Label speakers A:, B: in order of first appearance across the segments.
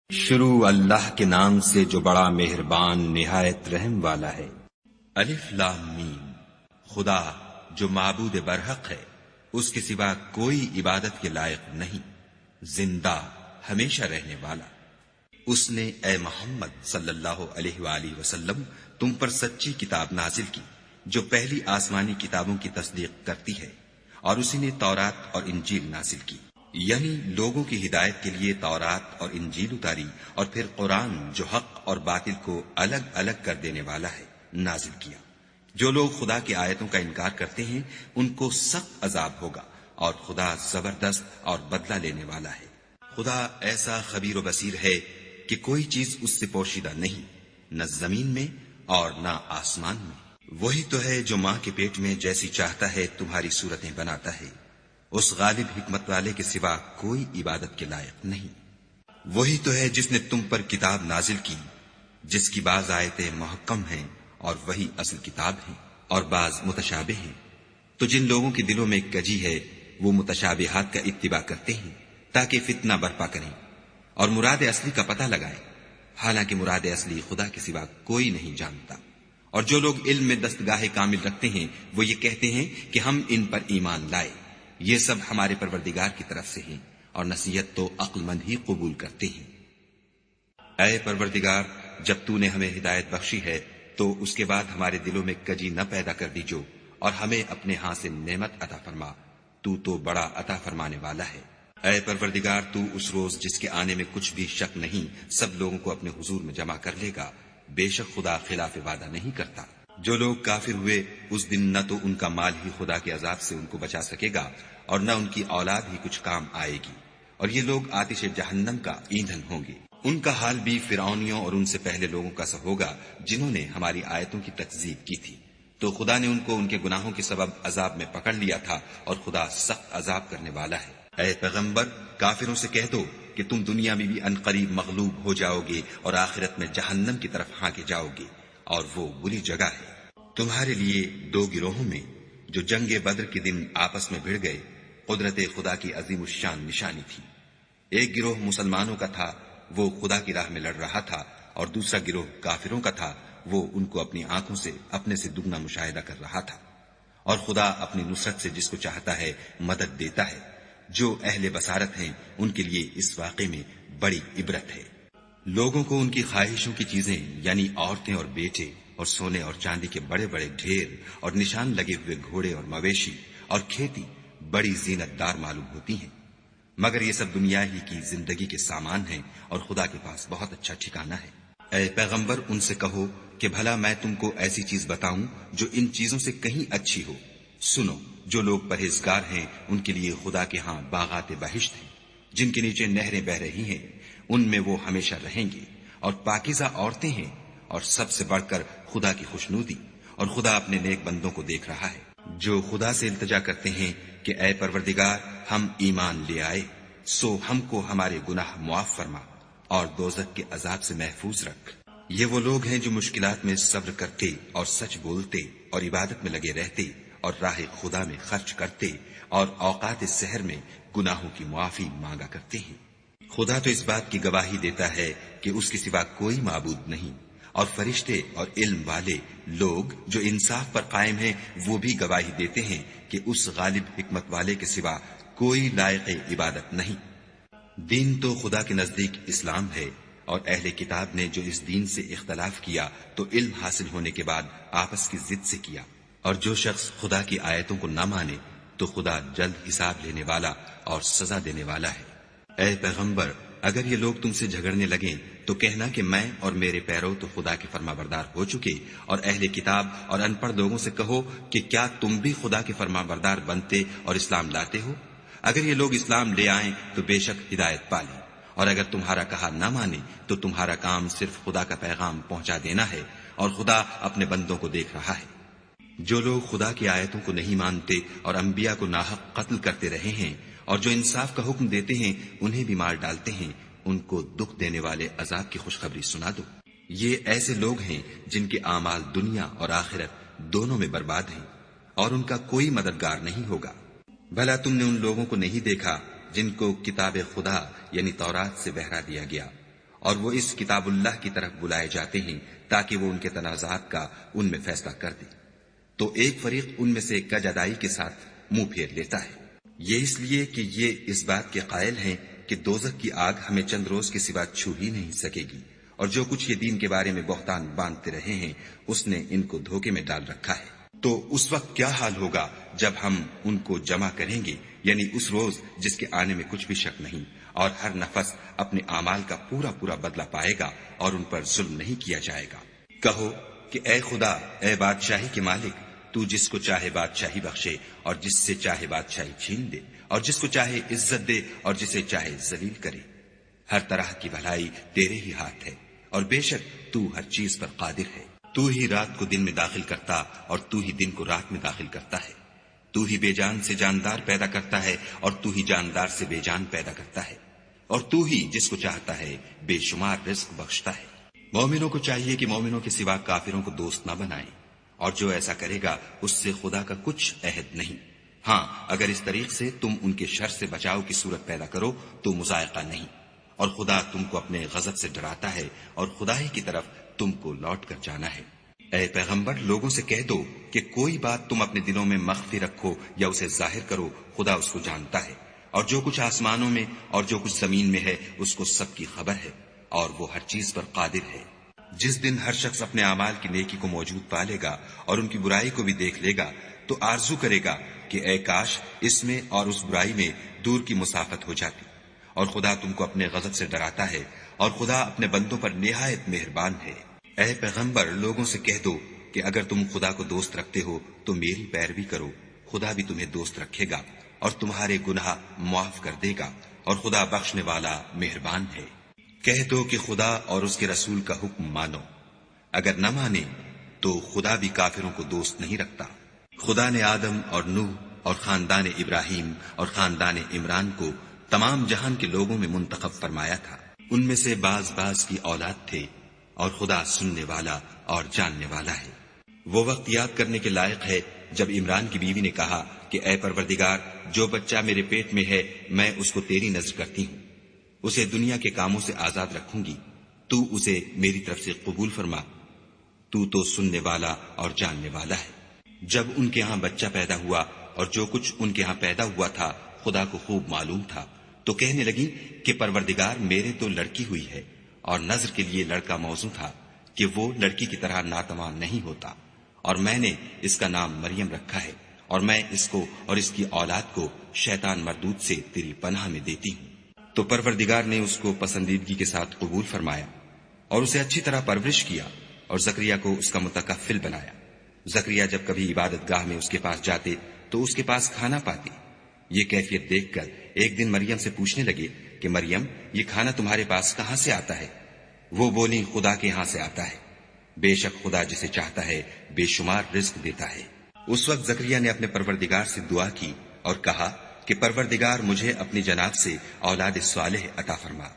A: شروع اللہ کے نام سے جو بڑا مہربان نہایت رحم والا ہے۔ الف لام میم۔ خدا جو معبود برحق ہے، اس کے سوا کوئی عبادت کے لائق نہیں، زندہ ہمیشہ رہنے والا۔ اس نے اے محمد صلی اللہ علیہ وآلہ وسلم تم پر سچی کتاب نازل کی جو پہلی آسمانی کتابوں کی تصدیق کرتی ہے، اور اسی نے تورات اور انجیل نازل کی، یعنی لوگوں کی ہدایت کے لیے تورات اور انجیل اتاری، اور پھر قرآن جو حق اور باطل کو الگ الگ کر دینے والا ہے نازل کیا۔ جو لوگ خدا کی آیتوں کا انکار کرتے ہیں ان کو سخت عذاب ہوگا، اور خدا زبردست اور بدلہ لینے والا ہے۔ خدا ایسا خبیر و بصیر ہے کہ کوئی چیز اس سے پوشیدہ نہیں، نہ زمین میں اور نہ آسمان میں۔ وہی تو ہے جو ماں کے پیٹ میں جیسی چاہتا ہے تمہاری صورتیں بناتا ہے، اس غالب حکمت والے کے سوا کوئی عبادت کے لائق نہیں۔ وہی تو ہے جس نے تم پر کتاب نازل کی جس کی بعض آیتیں محکم ہیں اور وہی اصل کتاب ہیں، اور بعض متشابہ ہیں۔ تو جن لوگوں کے دلوں میں کجی ہے وہ متشابہات کا اتباع کرتے ہیں تاکہ فتنہ برپا کریں اور مراد اصلی کا پتہ لگائیں، حالانکہ مراد اصلی خدا کے سوا کوئی نہیں جانتا۔ اور جو لوگ علم میں دستگاہ کامل رکھتے ہیں وہ یہ کہتے ہیں کہ ہم ان پر ایمان لائے، یہ سب ہمارے پروردگار کی طرف سے ہیں، اور نصیحت تو عقل مند ہی قبول کرتے ہیں۔ اے پروردگار، جب تو نے ہمیں ہدایت بخشی ہے تو اس کے بعد ہمارے دلوں میں کجی نہ پیدا کر دیجو، اور ہمیں اپنے ہاں سے نعمت عطا فرما، تو بڑا عطا فرمانے والا ہے۔ اے پروردگار، تو اس روز جس کے آنے میں کچھ بھی شک نہیں سب لوگوں کو اپنے حضور میں جمع کر لے گا، بے شک خدا خلاف وعدہ نہیں کرتا۔ جو لوگ کافر ہوئے اس دن نہ تو ان کا مال ہی خدا کے عذاب سے ان کو بچا سکے گا اور نہ ان کی اولاد ہی کچھ کام آئے گی، اور یہ لوگ آتش جہنم کا ایندھن ہوں گے۔ ان کا حال بھی فرعونیوں اور ان سے پہلے لوگوں کا سا ہوگا جنہوں نے ہماری آیتوں کی تکذیب کی تھی، تو خدا نے ان کو ان کے گناہوں کے سبب عذاب میں پکڑ لیا تھا، اور خدا سخت عذاب کرنے والا ہے۔ اے پیغمبر، کافروں سے کہہ دو کہ تم دنیا میں بھی عنقریب مغلوب ہو جاؤ گے اور آخرت میں جہنم کی طرف ہانکے جاؤ گے، اور وہ بری جگہ ہے۔ تمہارے لیے دو گروہوں میں جو جنگ بدر کے دن آپس میں بھڑ گئے قدرت خدا کی عظیم الشان نشانی تھی۔ ایک گروہ مسلمانوں کا تھا، وہ خدا کی راہ میں لڑ رہا تھا، اور دوسرا گروہ کافروں کا تھا، وہ ان کو اپنی آنکھوں سے اپنے سے دگنا مشاہدہ کر رہا تھا۔ اور خدا اپنی نصرت سے جس کو چاہتا ہے مدد دیتا ہے۔ جو اہل بصارت ہیں ان کے لیے اس واقعے میں بڑی عبرت ہے۔ لوگوں کو ان کی خواہشوں کی چیزیں یعنی عورتیں اور بیٹے اور سونے اور چاندی کے بڑے بڑے ڈھیر اور نشان لگے ہوئے گھوڑے اور مویشی اور کھیتی بڑی زینت دار معلوم ہوتی ہیں، مگر یہ سب دنیا ہی کی زندگی کے سامان ہیں، اور خدا کے پاس بہت اچھا ٹھکانہ ہے۔ اے پیغمبر، ان سے کہو کہ بھلا میں تم کو ایسی چیز بتاؤں جو ان چیزوں سے کہیں اچھی ہو۔ سنو، جو لوگ پرہیزگار ہیں ان کے لیے خدا کے ہاں باغات بہشت ہیں جن کے نیچے نہریں بہ رہی ہیں، ان میں وہ ہمیشہ رہیں گے، اور پاکیزہ عورتیں ہیں، اور سب سے بڑھ کر خدا کی خوشنودی، اور خدا اپنے نیک بندوں کو دیکھ رہا ہے جو خدا سے التجا کرتے ہیں کہ اے پروردگار، ہم ایمان لے آئے، سو ہم کو ہمارے گناہ معاف فرما اور دوزخ کے عذاب سے محفوظ رکھ۔ یہ وہ لوگ ہیں جو مشکلات میں صبر کرتے اور سچ بولتے اور عبادت میں لگے رہتے اور راہ خدا میں خرچ کرتے اور اوقات سحر میں گناہوں کی معافی مانگا کرتے ہیں۔ خدا تو اس بات کی گواہی دیتا ہے کہ اس کے سوا کوئی معبود نہیں، اور فرشتے اور علم والے لوگ جو انصاف پر قائم ہیں وہ بھی گواہی دیتے ہیں کہ اس غالب حکمت والے کے سوا کوئی لائق عبادت نہیں۔ دین تو خدا کے نزدیک اسلام ہے، اور اہل کتاب نے جو اس دین سے اختلاف کیا تو علم حاصل ہونے کے بعد آپس کی ضد سے کیا، اور جو شخص خدا کی آیتوں کو نہ مانے تو خدا جلد حساب لینے والا اور سزا دینے والا ہے۔ اے پیغمبر، اگر یہ لوگ تم سے جھگڑنے لگیں تو کہنا کہ میں اور میرے پیرو تو خدا کے فرما بردار ہو چکے، اور اہل کتاب اور ان پڑھ لوگوں سے کہو کہ کیا تم بھی خدا کے فرما بردار بنتے اور اسلام لاتے ہو؟ اگر یہ لوگ اسلام لے آئیں تو بے شک ہدایت پالیں، اور اگر تمہارا کہا نہ مانے تو تمہارا کام صرف خدا کا پیغام پہنچا دینا ہے، اور خدا اپنے بندوں کو دیکھ رہا ہے۔ جو لوگ خدا کی آیتوں کو نہیں مانتے اور انبیاء کو ناحق قتل کرتے رہے ہیں، اور جو انصاف کا حکم دیتے ہیں انہیں بھی مار ڈالتے ہیں، ان کو دکھ دینے والے عذاب کی خوشخبری سنا دو۔ یہ ایسے لوگ ہیں جن کے اعمال دنیا اور آخرت دونوں میں برباد ہیں، اور ان کا کوئی مددگار نہیں ہوگا۔ بھلا تم نے ان لوگوں کو نہیں دیکھا جن کو کتاب خدا یعنی تورات سے بہرا دیا گیا، اور وہ اس کتاب اللہ کی طرف بلائے جاتے ہیں تاکہ وہ ان کے تنازعات کا ان میں فیصلہ کر دے، تو ایک فریق ان میں سے کج ادائی کے ساتھ منہ پھیر لیتا ہے۔ یہ اس لیے کہ یہ اس بات کے قائل ہیں کہ دوزخ کی آگ ہمیں چند روز کے سوا چھو ہی نہیں سکے گی، اور جو کچھ یہ دین کے بارے میں بہتان باندھتے رہے ہیں اس نے ان کو دھوکے میں ڈال رکھا ہے۔ تو اس وقت کیا حال ہوگا جب ہم ان کو جمع کریں گے، یعنی اس روز جس کے آنے میں کچھ بھی شک نہیں، اور ہر نفس اپنے اعمال کا پورا پورا بدلہ پائے گا اور ان پر ظلم نہیں کیا جائے گا۔ کہو کہ اے خدا، اے بادشاہی کے مالک، تو جس کو چاہے بادشاہی بخشے اور جس سے چاہے بادشاہی چھین دے، اور جس کو چاہے عزت دے اور جسے چاہے ذلیل کرے۔ ہر طرح کی بھلائی تیرے ہی ہاتھ ہے، اور بے شک تو ہر چیز پر قادر ہے۔ تو ہی رات کو دن میں داخل کرتا اور تو ہی دن کو رات میں داخل کرتا ہے۔ تو ہی بے جان سے جاندار پیدا کرتا ہے اور تو ہی جاندار سے بے جان پیدا کرتا ہے، اور تو ہی جس کو چاہتا ہے بے شمار رزق بخشتا ہے۔ مومنوں کو چاہیے کہ مومنوں کے سوا کافروں کو دوست نہ بنائیں، اور جو ایسا کرے گا اس سے خدا کا کچھ عہد نہیں۔ ہاں، اگر اس طریق سے تم ان کے شر سے بچاؤ کی صورت پیدا کرو تو مذائقہ نہیں، اور خدا تم کو اپنے غضب سے ڈراتا ہے اور خدا ہی کی طرف تم کو لوٹ کر جانا ہے۔ اے پیغمبر، لوگوں سے کہہ دو کہ کوئی بات تم اپنے دلوں میں مخفی رکھو یا اسے ظاہر کرو، خدا اس کو جانتا ہے، اور جو کچھ آسمانوں میں اور جو کچھ زمین میں ہے اس کو سب کی خبر ہے، اور وہ ہر چیز پر قادر ہے۔ جس دن ہر شخص اپنے اعمال کی نیکی کو موجود پا لے گا اور ان کی برائی کو بھی دیکھ لے گا تو آرزو کرے گا کہ اے کاش اس میں اور اس برائی میں دور کی مسافت ہو جاتی۔ اور خدا تم کو اپنے غضب سے ڈراتا ہے، اور خدا اپنے بندوں پر نہایت مہربان ہے۔ اے پیغمبر، لوگوں سے کہہ دو کہ اگر تم خدا کو دوست رکھتے ہو تو میری پیروی کرو، خدا بھی تمہیں دوست رکھے گا اور تمہارے گناہ معاف کر دے گا، اور خدا بخشنے والا مہربان ہے۔ کہہ دو کہ خدا اور اس کے رسول کا حکم مانو، اگر نہ مانے تو خدا بھی کافروں کو دوست نہیں رکھتا۔ خدا نے آدم اور نوح اور خاندان ابراہیم اور خاندان عمران کو تمام جہان کے لوگوں میں منتخب فرمایا تھا، ان میں سے بعض بعض کی اولاد تھے، اور خدا سننے والا اور جاننے والا ہے۔ وہ وقت یاد کرنے کے لائق ہے جب عمران کی بیوی نے کہا کہ اے پروردگار، جو بچہ میرے پیٹ میں ہے میں اس کو تیری نذر کرتی ہوں، اسے دنیا کے کاموں سے آزاد رکھوں گی، تو اسے میری طرف سے قبول فرما، تو سننے والا اور جاننے والا ہے۔ جب ان کے ہاں بچہ پیدا ہوا اور جو کچھ ان کے ہاں پیدا ہوا تھا خدا کو خوب معلوم تھا، تو کہنے لگی کہ پروردگار، میرے تو لڑکی ہوئی ہے، اور نذر کے لیے لڑکا موزوں تھا کہ وہ لڑکی کی طرح ناتواں نہیں ہوتا، اور میں نے اس کا نام مریم رکھا ہے، اور میں اس کو اور اس کی اولاد کو شیطان مردود سے تیری پناہ میں دیتی ہوں۔ تو پروردگار نے اس کو پسندیدگی کے ساتھ قبول فرمایا اور اسے اچھی طرح پرورش کیا، اور زکریا کو اس کا متکفل بنایا۔ زکریا جب کبھی عبادت گاہ میں اس کے پاس جاتے تو اس کے پاس کھانا پاتے۔ یہ کیفیت دیکھ کر ایک دن مریم سے پوچھنے لگے کہ مریم، یہ کھانا تمہارے پاس کہاں سے آتا ہے؟ وہ بولی، خدا کے ہاں سے آتا ہے، بے شک خدا جسے چاہتا ہے بے شمار رزق دیتا ہے۔ اس وقت زکریا نے اپنے پروردگار سے دعا کی اور کہا کہ پروردگار، مجھے اپنی جناب سے اولاد صالح عطا فرما،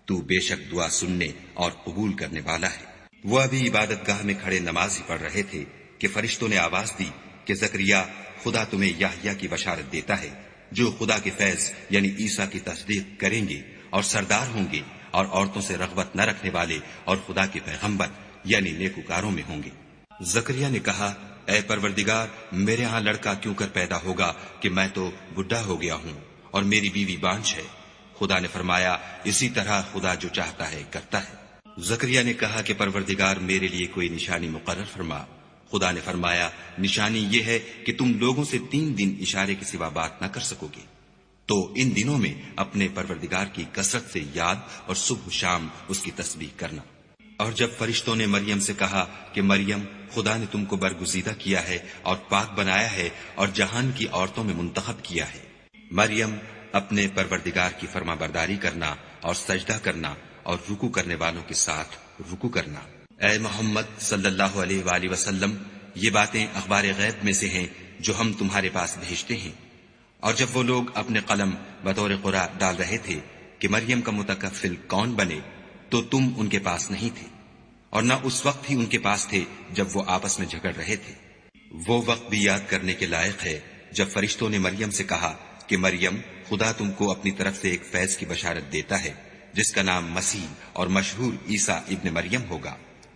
A: تو بے شک دعا سننے اور قبول کرنے والا ہے۔ وہ ابھی عبادت گاہ میں کھڑے نماز ہی پڑھ رہے تھے کہ فرشتوں نے آواز دی کہ زکریا، خدا تمہیں یحییٰ کی بشارت دیتا ہے، جو خدا کے فیض یعنی عیسیٰ کی تصدیق کریں گے اور سردار ہوں گے، اور عورتوں سے رغبت نہ رکھنے والے اور خدا کے پیغمبر یعنی نیکوکاروں میں ہوں گے۔ زکریا نے کہا، اے پروردگار، میرے ہاں لڑکا کیوں کر پیدا ہوگا کہ میں تو بڈھا ہو گیا ہوں اور میری بیوی بانجھ ہے۔ خدا نے فرمایا، اسی طرح خدا جو چاہتا ہے کرتا ہے۔ زکریا نے کہا کہ پروردگار، میرے لیے کوئی نشانی مقرر فرما۔ خدا نے فرمایا، نشانی یہ ہے کہ تم لوگوں سے 3 دن اشارے کے سوا بات نہ کر سکو گے، تو ان دنوں میں اپنے پروردگار کی کثرت سے یاد اور صبح و شام اس کی تسبیح کرنا۔ اور جب فرشتوں نے مریم سے کہا کہ مریم، خدا نے تم کو برگزیدہ کیا ہے اور پاک بنایا ہے اور جہان کی عورتوں میں منتخب کیا ہے، مریم، اپنے پروردگار کی فرما برداری کرنا اور سجدہ کرنا اور رکوع کرنے والوں کے ساتھ رکوع کرنا۔ اے محمد صلی اللہ علیہ وآلہ وسلم، یہ باتیں اخبار غیب میں سے ہیں جو ہم تمہارے پاس بھیجتے ہیں۔ اور جب وہ لوگ اپنے قلم بطور قرآ ڈال رہے تھے کہ مریم کا متکفل کون بنے، تو تم ان کے پاس نہیں تھے، اور نہ اس وقت ہی ان کے پاس تھے جب وہ آپس میں جھگڑ رہے تھے۔ وہ وقت بھی یاد کرنے کے لائق ہے جب فرشتوں نے مریم سے کہا کہ مریم، خدا تم کو اپنی طرف سے ایک فیض کی بشارت دیتا ہے جس کا نام مسیح اور مشہور عیسیٰ ابن مریم ہوگا،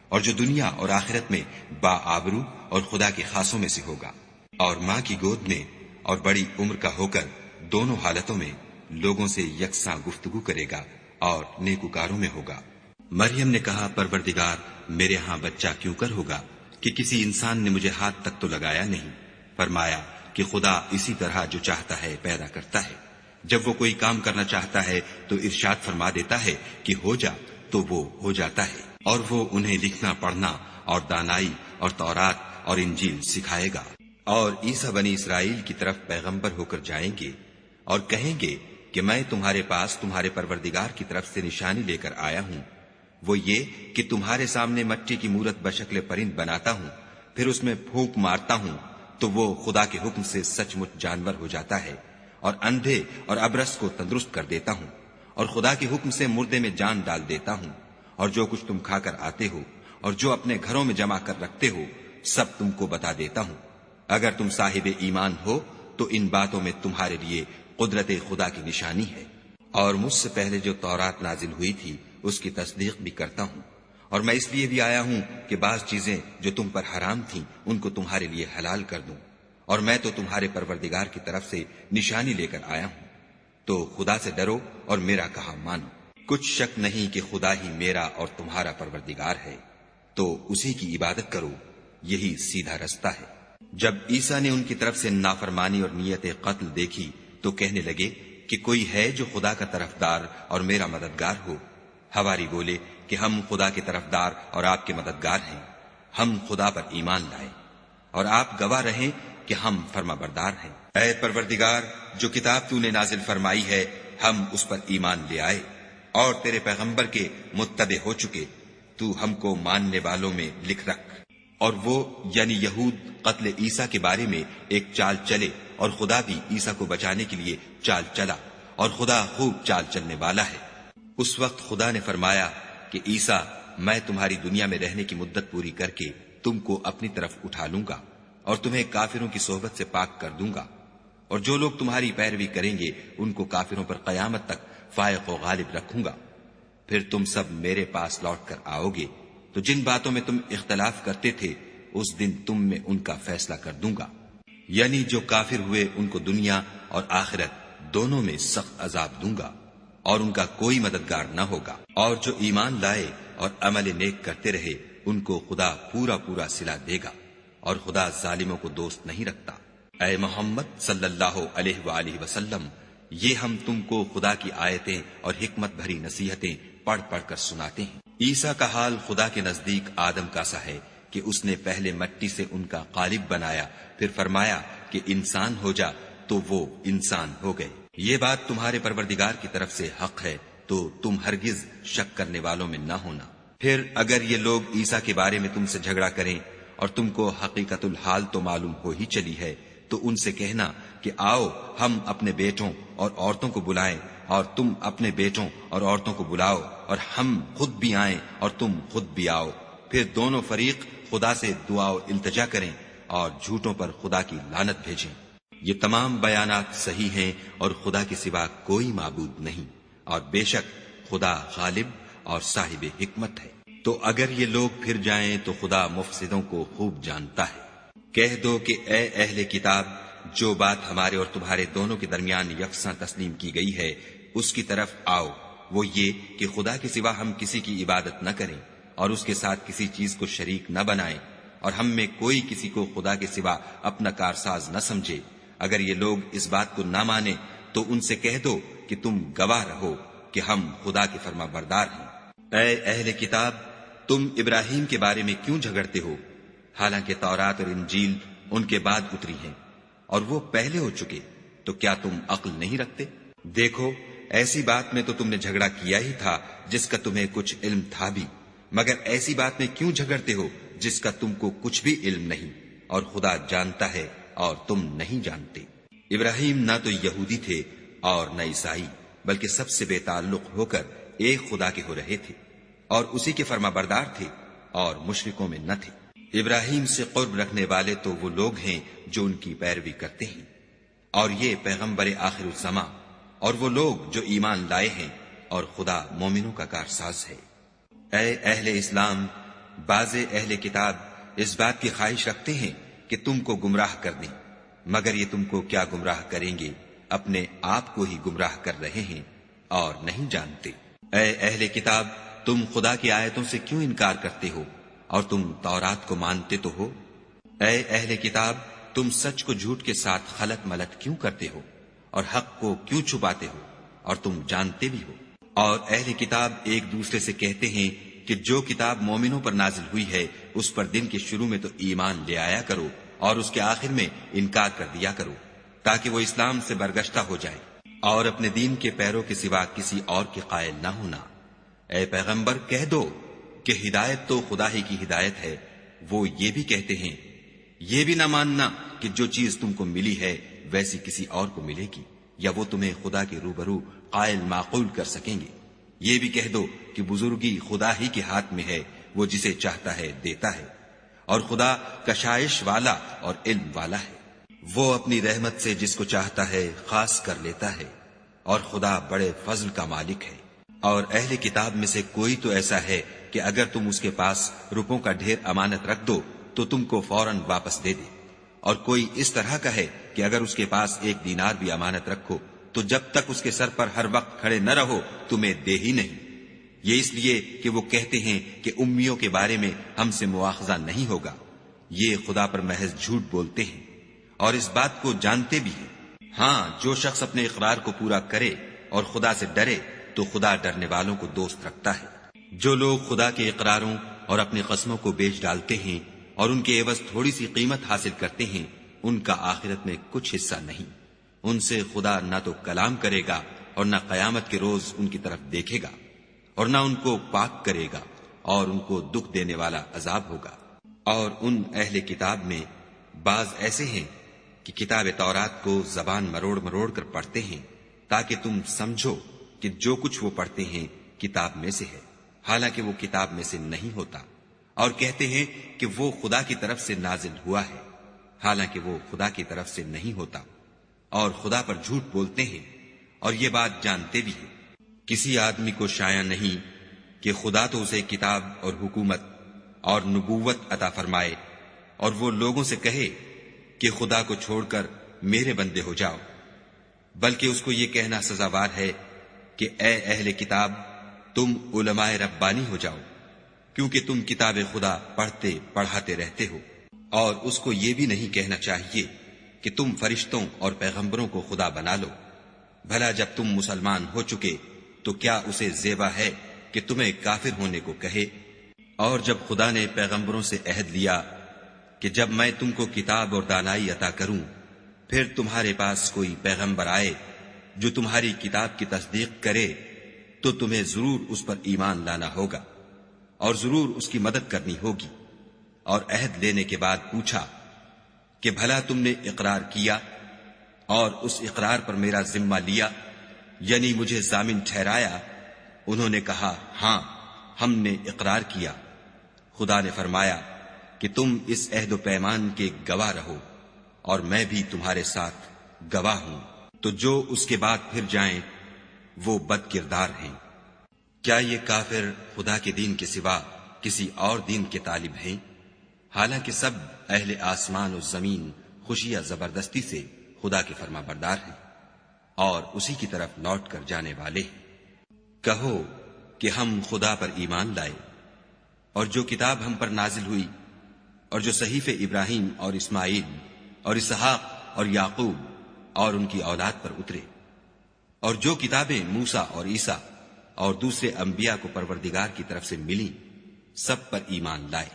A: اور جو دنیا اور آخرت میں با آبرو اور خدا کے خاصوں میں سے ہوگا، اور ماں کی گود میں اور بڑی عمر کا ہو کر دونوں حالتوں میں لوگوں سے یکساں گفتگو کرے گا اور نیکوکاروں میں ہوگا۔ مریم نے کہا، پروردگار، میرے ہاں بچہ کیوں کر ہوگا کہ کسی انسان نے مجھے ہاتھ تک تو لگایا نہیں۔ فرمایا کہ خدا اسی طرح جو چاہتا ہے پیدا کرتا ہے، جب وہ کوئی کام کرنا چاہتا ہے تو ارشاد فرما دیتا ہے کہ ہو جا، تو وہ ہو جاتا ہے، اور وہ انہیں لکھنا پڑھنا اور دانائی اور تورات اور انجیل سکھائے گا۔ اور عیسیٰ بنی اسرائیل کی طرف پیغمبر ہو کر جائیں گے اور کہیں گے کہ میں تمہارے پاس تمہارے پروردگار کی طرف سے نشانی لے کر آیا ہوں، وہ یہ کہ تمہارے سامنے مٹی کی مورت بشکل پرند بناتا ہوں، پھر اس میں پھونک مارتا ہوں تو وہ خدا کے حکم سے سچ مچ جانور ہو جاتا ہے، اور اندھے اور ابرص کو تندرست کر دیتا ہوں، اور خدا کے حکم سے مردے میں جان ڈال دیتا ہوں، اور جو کچھ تم کھا کر آتے ہو اور جو اپنے گھروں میں جمع کر رکھتے ہو سب تم کو بتا دیتا ہوں۔ اگر تم صاحب ایمان ہو تو ان باتوں میں تمہارے لیے قدرت خدا کی نشانی ہے، اور مجھ سے پہلے جو تورات نازل ہوئی تھی اس کی تصدیق بھی کرتا ہوں، اور میں اس لیے بھی آیا ہوں کہ بعض چیزیں جو تم پر حرام تھیں ان کو تمہارے لیے حلال کر دوں، اور میں تو تمہارے پروردگار کی طرف سے نشانی لے کر آیا ہوں، تو خدا سے ڈرو اور میرا کہا مانو۔ کچھ شک نہیں کہ خدا ہی میرا اور تمہارا پروردگار ہے، تو اسی کی عبادت کرو، یہی سیدھا رستہ ہے۔ جب عیسیٰ نے ان کی طرف سے نافرمانی اور نیت قتل دیکھی تو کہنے لگے کہ کوئی ہے جو خدا کا طرفدار اور میرا مددگار ہو؟ حواری بولے کہ ہم خدا کے طرفدار اور آپ کے مددگار ہیں، ہم خدا پر ایمان لائے اور آپ گواہ رہیں کہ ہم فرما بردار ہیں۔ اے پروردگار، جو کتاب تو نے نازل فرمائی ہے ہم اس پر ایمان لے آئے اور تیرے پیغمبر کے متبع ہو چکے، تو ہم کو ماننے والوں میں لکھ رکھ۔ اور وہ یعنی یہود قتل عیسیٰ کے بارے میں ایک چال چلے، اور خدا بھی عیسیٰ کو بچانے کے لیے چال چلا، اور خدا خوب چال چلنے والا ہے۔ اس وقت خدا نے فرمایا کہ عیسیٰ، میں تمہاری دنیا میں رہنے کی مدت پوری کر کے تم کو اپنی طرف اٹھا لوں گا اور تمہیں کافروں کی صحبت سے پاک کر دوں گا، اور جو لوگ تمہاری پیروی کریں گے ان کو کافروں پر قیامت تک فائق و غالب رکھوں گا۔ پھر تم سب میرے پاس لوٹ کر آؤ گے تو جن باتوں میں تم اختلاف کرتے تھے اس دن تم میں ان کا فیصلہ کر دوں گا، یعنی جو کافر ہوئے ان کو دنیا اور آخرت دونوں میں سخت عذاب دوں گا، اور ان کا کوئی مددگار نہ ہوگا۔ اور جو ایمان لائے اور عمل نیک کرتے رہے ان کو خدا پورا پورا صلہ دے گا، اور خدا ظالموں کو دوست نہیں رکھتا۔ اے محمد صلی اللہ علیہ وآلہ وسلم، یہ ہم تم کو خدا کی آیتیں اور حکمت بھری نصیحتیں پڑھ پڑھ کر سناتے ہیں۔ عیسیٰ کا حال خدا کے نزدیک آدم کا سا ہے کہ اس نے پہلے مٹی سے ان کا قالب بنایا، پھر فرمایا کہ انسان ہو جا، تو وہ انسان ہو گئے۔ یہ بات تمہارے پروردگار کی طرف سے حق ہے، تو تم ہرگز شک کرنے والوں میں نہ ہونا۔ پھر اگر یہ لوگ عیسیٰ کے بارے میں تم سے جھگڑا کریں اور تم کو حقیقت الحال تو معلوم ہو ہی چلی ہے، تو ان سے کہنا کہ آؤ ہم اپنے بیٹوں اور عورتوں کو بلائیں، اور تم اپنے بیٹوں اور عورتوں کو بلاؤ، اور ہم خود بھی آئیں اور تم خود بھی آؤ، پھر دونوں فریق خدا سے دعا و التجا کریں اور جھوٹوں پر خدا کی لعنت بھیجیں۔ یہ تمام بیانات صحیح ہیں اور خدا کے سوا کوئی معبود نہیں، اور بے شک خدا غالب اور صاحب حکمت ہے۔ تو اگر یہ لوگ پھر جائیں تو خدا مفسدوں کو خوب جانتا ہے۔ کہہ دو کہ اے اہل کتاب، جو بات ہمارے اور تمہارے دونوں کے درمیان یکساں تسلیم کی گئی ہے اس کی طرف آؤ، وہ یہ کہ خدا کے سوا ہم کسی کی عبادت نہ کریں اور اس کے ساتھ کسی چیز کو شریک نہ بنائیں، اور ہم میں کوئی کسی کو خدا کے سوا اپنا کارساز نہ سمجھے۔ اگر یہ لوگ اس بات کو نہ مانے تو ان سے کہہ دو کہ تم گواہ رہو کہ ہم خدا کے فرما بردار ہیں۔ اے اہل کتاب، تم ابراہیم کے بارے میں کیوں جھگڑتے ہو، حالانکہ تورات اور انجیل ان کے بعد اتری ہیں اور وہ پہلے ہو چکے، تو کیا تم عقل نہیں رکھتے؟ دیکھو، ایسی بات میں تو تم نے جھگڑا کیا ہی تھا جس کا تمہیں کچھ علم تھا بھی، مگر ایسی بات میں کیوں جھگڑتے ہو جس کا تم کو کچھ بھی علم نہیں، اور خدا جانتا ہے اور تم نہیں جانتے۔ ابراہیم نہ تو یہودی تھے اور نہ عیسائی، بلکہ سب سے بے تعلق ہو کر ایک خدا کے ہو رہے تھے اور اسی کے فرما بردار تھے اور مشرکوں میں نہ تھے۔ ابراہیم سے قرب رکھنے والے تو وہ لوگ ہیں جو ان کی پیروی کرتے ہیں، اور یہ پیغمبر آخر الزماں اور وہ لوگ جو ایمان لائے ہیں اور خدا مومنوں کا کارساز ہے۔ اے اہل اسلام، بعض اہل کتاب اس بات کی خواہش رکھتے ہیں کہ تم کو گمراہ کر دیں، مگر یہ تم کو کیا گمراہ کریں گے، اپنے آپ کو ہی گمراہ کر رہے ہیں اور نہیں جانتے۔ اے اہل کتاب، تم خدا کی آیتوں سے کیوں انکار کرتے ہو اور تم تورات کو مانتے تو ہو؟ اے اہل کتاب، تم سچ کو جھوٹ کے ساتھ خلط ملط کیوں کرتے ہو اور حق کو کیوں چھپاتے ہو اور تم جانتے بھی ہو؟ اور اہل کتاب ایک دوسرے سے کہتے ہیں کہ جو کتاب مومنوں پر نازل ہوئی ہے اس پر دن کے شروع میں تو ایمان لے آیا کرو اور اس کے آخر میں انکار کر دیا کرو، تاکہ وہ اسلام سے برگشتہ ہو جائے اور اپنے دین کے پیروں کے سوا کسی اور کے قائل نہ ہونا۔ اے پیغمبر، کہہ دو کہ ہدایت تو خدا ہی کی ہدایت ہے۔ وہ یہ بھی کہتے ہیں یہ بھی نہ ماننا کہ جو چیز تم کو ملی ہے ویسی کسی اور کو ملے گی، یا وہ تمہیں خدا کے روبرو قائل معقول کر سکیں گے۔ یہ بھی کہہ دو کہ بزرگی خدا ہی کے ہاتھ میں ہے، وہ جسے چاہتا ہے دیتا ہے، اور خدا کشائش والا اور علم والا ہے۔ وہ اپنی رحمت سے جس کو چاہتا ہے خاص کر لیتا ہے، اور خدا بڑے فضل کا مالک ہے۔ اور اہل کتاب میں سے کوئی تو ایسا ہے کہ اگر تم اس کے پاس روپوں کا ڈھیر امانت رکھ دو تو تم کو فوراً واپس دے دے، اور کوئی اس طرح کا ہے کہ اگر اس کے پاس 1 دینار بھی امانت رکھو تو جب تک اس کے سر پر ہر وقت کھڑے نہ رہو تمہیں دے ہی نہیں۔ یہ اس لیے کہ وہ کہتے ہیں کہ امیوں کے بارے میں ہم سے مواخذہ نہیں ہوگا۔ یہ خدا پر محض جھوٹ بولتے ہیں اور اس بات کو جانتے بھی ہیں۔ ہاں، جو شخص اپنے اقرار کو پورا کرے اور خدا سے ڈرے تو خدا ڈرنے والوں کو دوست رکھتا ہے۔ جو لوگ خدا کے اقراروں اور اپنی قسموں کو بیچ ڈالتے ہیں اور ان کے عوض تھوڑی سی قیمت حاصل کرتے ہیں، ان کا آخرت میں کچھ حصہ نہیں۔ ان سے خدا نہ تو کلام کرے گا اور نہ قیامت کے روز ان کی طرف دیکھے گا، اور نہ ان کو پاک کرے گا، اور ان کو دکھ دینے والا عذاب ہوگا۔ اور ان اہل کتاب میں بعض ایسے ہیں کہ کتاب تورات کو زبان مروڑ مروڑ کر پڑھتے ہیں تاکہ تم سمجھو کہ جو کچھ وہ پڑھتے ہیں کتاب میں سے ہے، حالانکہ وہ کتاب میں سے نہیں ہوتا، اور کہتے ہیں کہ وہ خدا کی طرف سے نازل ہوا ہے، حالانکہ وہ خدا کی طرف سے نہیں ہوتا، اور خدا پر جھوٹ بولتے ہیں اور یہ بات جانتے بھی ہیں۔ کسی آدمی کو شایع نہیں کہ خدا تو اسے کتاب اور حکومت اور نبوت عطا فرمائے اور وہ لوگوں سے کہے کہ خدا کو چھوڑ کر میرے بندے ہو جاؤ، بلکہ اس کو یہ کہنا سزاوار ہے کہ اے اہل کتاب، تم علماء ربانی ہو جاؤ، کیونکہ تم کتاب خدا پڑھتے پڑھاتے رہتے ہو۔ اور اس کو یہ بھی نہیں کہنا چاہیے کہ تم فرشتوں اور پیغمبروں کو خدا بنا لو۔ بھلا جب تم مسلمان ہو چکے تو کیا اسے زیبا ہے کہ تمہیں کافر ہونے کو کہے؟ اور جب خدا نے پیغمبروں سے عہد لیا کہ جب میں تم کو کتاب اور دانائی عطا کروں، پھر تمہارے پاس کوئی پیغمبر آئے جو تمہاری کتاب کی تصدیق کرے تو تمہیں ضرور اس پر ایمان لانا ہوگا اور ضرور اس کی مدد کرنی ہوگی۔ اور عہد لینے کے بعد پوچھا کہ بھلا تم نے اقرار کیا اور اس اقرار پر میرا ذمہ لیا، یعنی مجھے ضامن ٹھہرایا؟ انہوں نے کہا ہاں، ہم نے اقرار کیا۔ خدا نے فرمایا کہ تم اس عہد و پیمان کے گواہ رہو اور میں بھی تمہارے ساتھ گواہ ہوں۔ تو جو اس کے بعد پھر جائیں وہ بد کردار ہیں۔ کیا یہ کافر خدا کے دین کے سوا کسی اور دین کے طالب ہیں؟ حالانکہ سب اہل آسمان و زمین خوشی یا زبردستی سے خدا کے فرما بردار ہیں اور اسی کی طرف لوٹ کر جانے والے ہیں۔ کہو کہ ہم خدا پر ایمان لائے اور جو کتاب ہم پر نازل ہوئی اور جو صحیفے ابراہیم اور اسماعیل اور اسحاق اور یعقوب اور ان کی اولاد پر اترے، اور جو کتابیں موسیٰ اور عیسیٰ اور دوسرے انبیاء کو پروردگار کی طرف سے ملی، سب پر ایمان لائے۔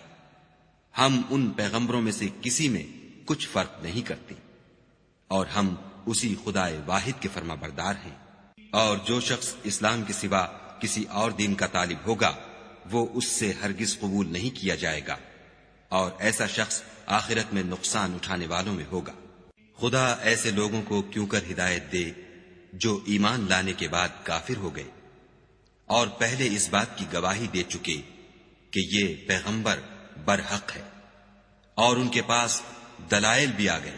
A: ہم ان پیغمبروں میں سے کسی میں کچھ فرق نہیں کرتے، اور ہم اسی خدا واحد کے فرما بردار ہیں۔ اور جو شخص اسلام کے سوا کسی اور دین کا طالب ہوگا وہ اس سے ہرگز قبول نہیں کیا جائے گا، اور ایسا شخص آخرت میں نقصان اٹھانے والوں میں ہوگا۔ خدا ایسے لوگوں کو کیوں کر ہدایت دے جو ایمان لانے کے بعد کافر ہو گئے اور پہلے اس بات کی گواہی دے چکے کہ یہ پیغمبر برحق ہے، اور ان کے پاس دلائل بھی آ گئے،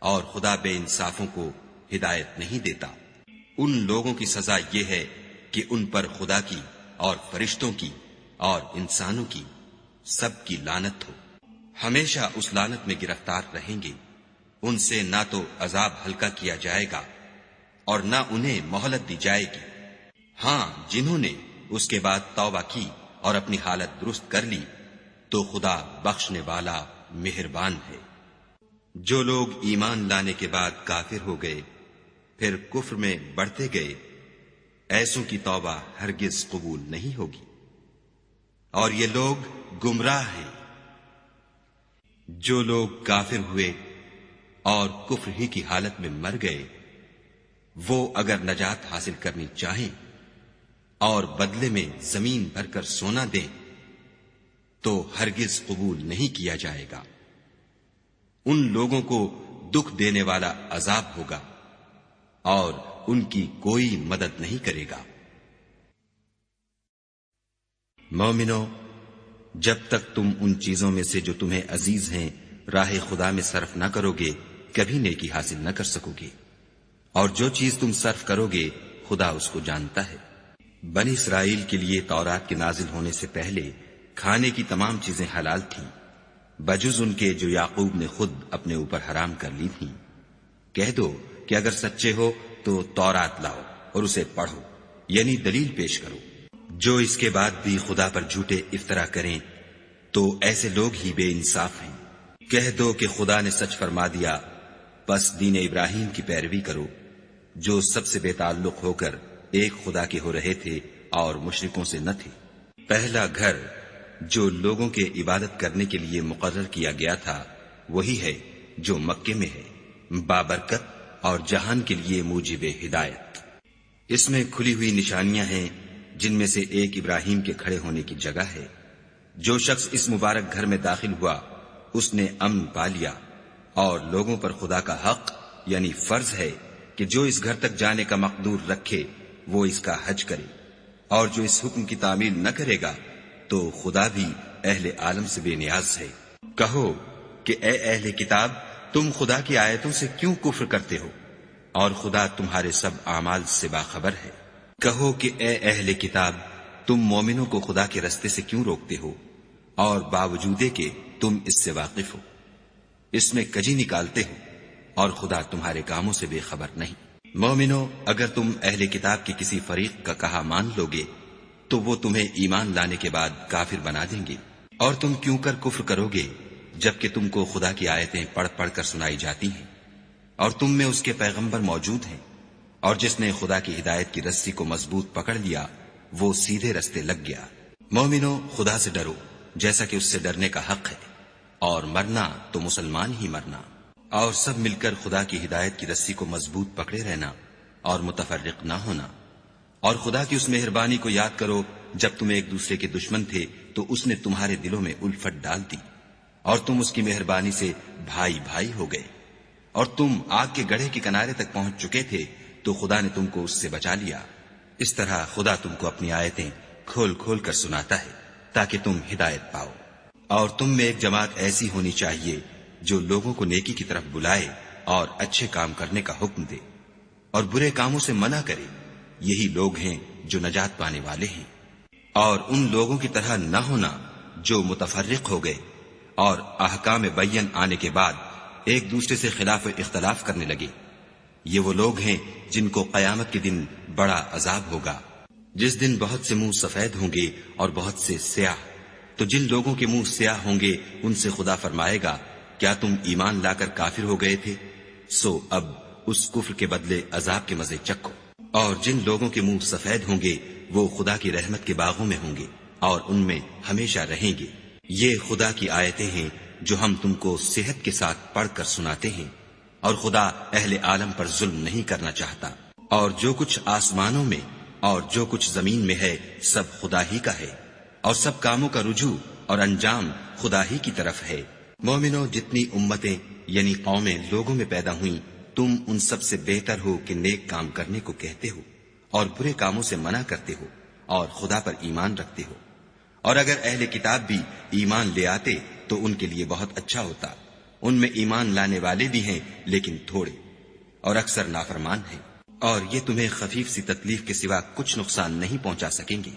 A: اور خدا بے انصافوں کو ہدایت نہیں دیتا۔ ان لوگوں کی سزا یہ ہے کہ ان پر خدا کی اور فرشتوں کی اور انسانوں کی سب کی لعنت ہو، ہمیشہ اس لعنت میں گرفتار رہیں گے۔ ان سے نہ تو عذاب ہلکا کیا جائے گا اور نہ انہیں مہلت دی جائے گی۔ ہاں، جنہوں نے اس کے بعد توبہ کی اور اپنی حالت درست کر لی تو خدا بخشنے والا مہربان ہے۔ جو لوگ ایمان لانے کے بعد کافر ہو گئے پھر کفر میں بڑھتے گئے، ایسوں کی توبہ ہرگز قبول نہیں ہوگی، اور یہ لوگ گمراہ ہیں۔ جو لوگ کافر ہوئے اور کفر ہی کی حالت میں مر گئے، وہ اگر نجات حاصل کرنی چاہیں اور بدلے میں زمین بھر کر سونا دیں تو ہرگز قبول نہیں کیا جائے گا۔ ان لوگوں کو دکھ دینے والا عذاب ہوگا اور ان کی کوئی مدد نہیں کرے گا۔ مومنو، جب تک تم ان چیزوں میں سے جو تمہیں عزیز ہیں راہ خدا میں صرف نہ کرو گے کبھی نیکی حاصل نہ کر سکو گے، اور جو چیز تم صرف کرو گے خدا اس کو جانتا ہے۔ بنی اسرائیل کے لیے تورات کے نازل ہونے سے پہلے کھانے کی تمام چیزیں حلال تھیں بجز ان کے جو یعقوب نے خود اپنے اوپر حرام کر لی تھیں۔ کہہ دو کہ اگر سچے ہو تو تورات لاؤ اور اسے پڑھو، یعنی دلیل پیش کرو۔ جو اس کے بعد بھی خدا پر جھوٹے افطرا کریں تو ایسے لوگ ہی بے انصاف ہیں۔ کہہ دو کہ خدا نے سچ فرما دیا، پس دین ابراہیم کی پیروی کرو، جو سب سے بے تعلق ہو کر ایک خدا کے ہو رہے تھے اور مشرکوں سے نہ تھے۔ پہلا گھر جو لوگوں کے عبادت کرنے کے لیے مقرر کیا گیا تھا وہی ہے جو مکے میں ہے، بابرکت اور جہان کے لیے موجب ہدایت۔ اس میں کھلی ہوئی نشانیاں ہیں جن میں سے ایک ابراہیم کے کھڑے ہونے کی جگہ ہے۔ جو شخص اس مبارک گھر میں داخل ہوا اس نے امن پا لیا، اور لوگوں پر خدا کا حق یعنی فرض ہے کہ جو اس گھر تک جانے کا مقدور رکھے وہ اس کا حج کرے، اور جو اس حکم کی تعمیل نہ کرے گا تو خدا بھی اہل عالم سے بے نیاز ہے۔ کہو کہ اے اہل کتاب، تم خدا کی آیتوں سے کیوں کفر کرتے ہو اور خدا تمہارے سب اعمال سے باخبر ہے۔ کہو کہ اے اہل کتاب، تم مومنوں کو خدا کے رستے سے کیوں روکتے ہو اور باوجود کہ تم اس سے واقف ہو، اس میں کجی نکالتے ہو اور خدا تمہارے کاموں سے بے خبر نہیں۔ مومنو، اگر تم اہل کتاب کے کسی فریق کا کہا مان لو گے تو وہ تمہیں ایمان لانے کے بعد کافر بنا دیں گے، اور تم کیوں کر کفر کرو گے جبکہ تم کو خدا کی آیتیں پڑھ پڑھ کر سنائی جاتی ہیں اور تم میں اس کے پیغمبر موجود ہیں، اور جس نے خدا کی ہدایت کی رسی کو مضبوط پکڑ لیا وہ سیدھے رستے لگ گیا۔ مومنو، خدا سے ڈرو جیسا کہ اس سے ڈرنے کا حق ہے، اور مرنا تو مسلمان ہی مرنا، اور سب مل کر خدا کی ہدایت کی رسی کو مضبوط پکڑے رہنا اور متفرق نہ ہونا۔ اور خدا کی اس مہربانی کو یاد کرو جب تم ایک دوسرے کے دشمن تھے تو اس نے تمہارے دلوں میں الفت ڈال دی اور تم اس کی مہربانی سے بھائی بھائی ہو گئے، اور تم آگ کے گڑھے کے کنارے تک پہنچ چکے تھے تو خدا نے تم کو اس سے بچا لیا۔ اس طرح خدا تم کو اپنی آیتیں کھول کھول کر سناتا ہے تاکہ تم ہدایت پاؤ۔ اور تم میں ایک جماعت ایسی ہونی چاہیے جو لوگوں کو نیکی کی طرف بلائے اور اچھے کام کرنے کا حکم دے اور برے کاموں سے منع کرے، یہی لوگ ہیں جو نجات پانے والے ہیں۔ اور ان لوگوں کی طرح نہ ہونا جو متفرق ہو گئے اور احکام بین آنے کے بعد ایک دوسرے سے خلاف اختلاف کرنے لگے، یہ وہ لوگ ہیں جن کو قیامت کے دن بڑا عذاب ہوگا، جس دن بہت سے منہ سفید ہوں گے اور بہت سے سیاہ۔ تو جن لوگوں کے منہ سیاہ ہوں گے ان سے خدا فرمائے گا، کیا تم ایمان لا کر کافر ہو گئے تھے؟ سو اب اس کفر کے بدلے عذاب کے مزے چکھو۔ اور جن لوگوں کے منہ سفید ہوں گے وہ خدا کی رحمت کے باغوں میں ہوں گے اور ان میں ہمیشہ رہیں گے۔ یہ خدا کی آیتیں ہیں جو ہم تم کو صحت کے ساتھ پڑھ کر سناتے ہیں، اور خدا اہل عالم پر ظلم نہیں کرنا چاہتا۔ اور جو کچھ آسمانوں میں اور جو کچھ زمین میں ہے سب خدا ہی کا ہے، اور سب کاموں کا رجوع اور انجام خدا ہی کی طرف ہے۔ مومنو، جتنی امتیں یعنی قومیں لوگوں میں پیدا ہوئیں، تم ان سب سے بہتر ہو کہ نیک کام کرنے کو کہتے ہو اور برے کاموں سے منع کرتے ہو اور خدا پر ایمان رکھتے ہو۔ اور اگر اہل کتاب بھی ایمان لے آتے تو ان کے لیے بہت اچھا ہوتا، ان میں ایمان لانے والے بھی ہیں لیکن تھوڑے، اور اکثر نافرمان ہیں۔ اور یہ تمہیں خفیف سی تکلیف کے سوا کچھ نقصان نہیں پہنچا سکیں گے،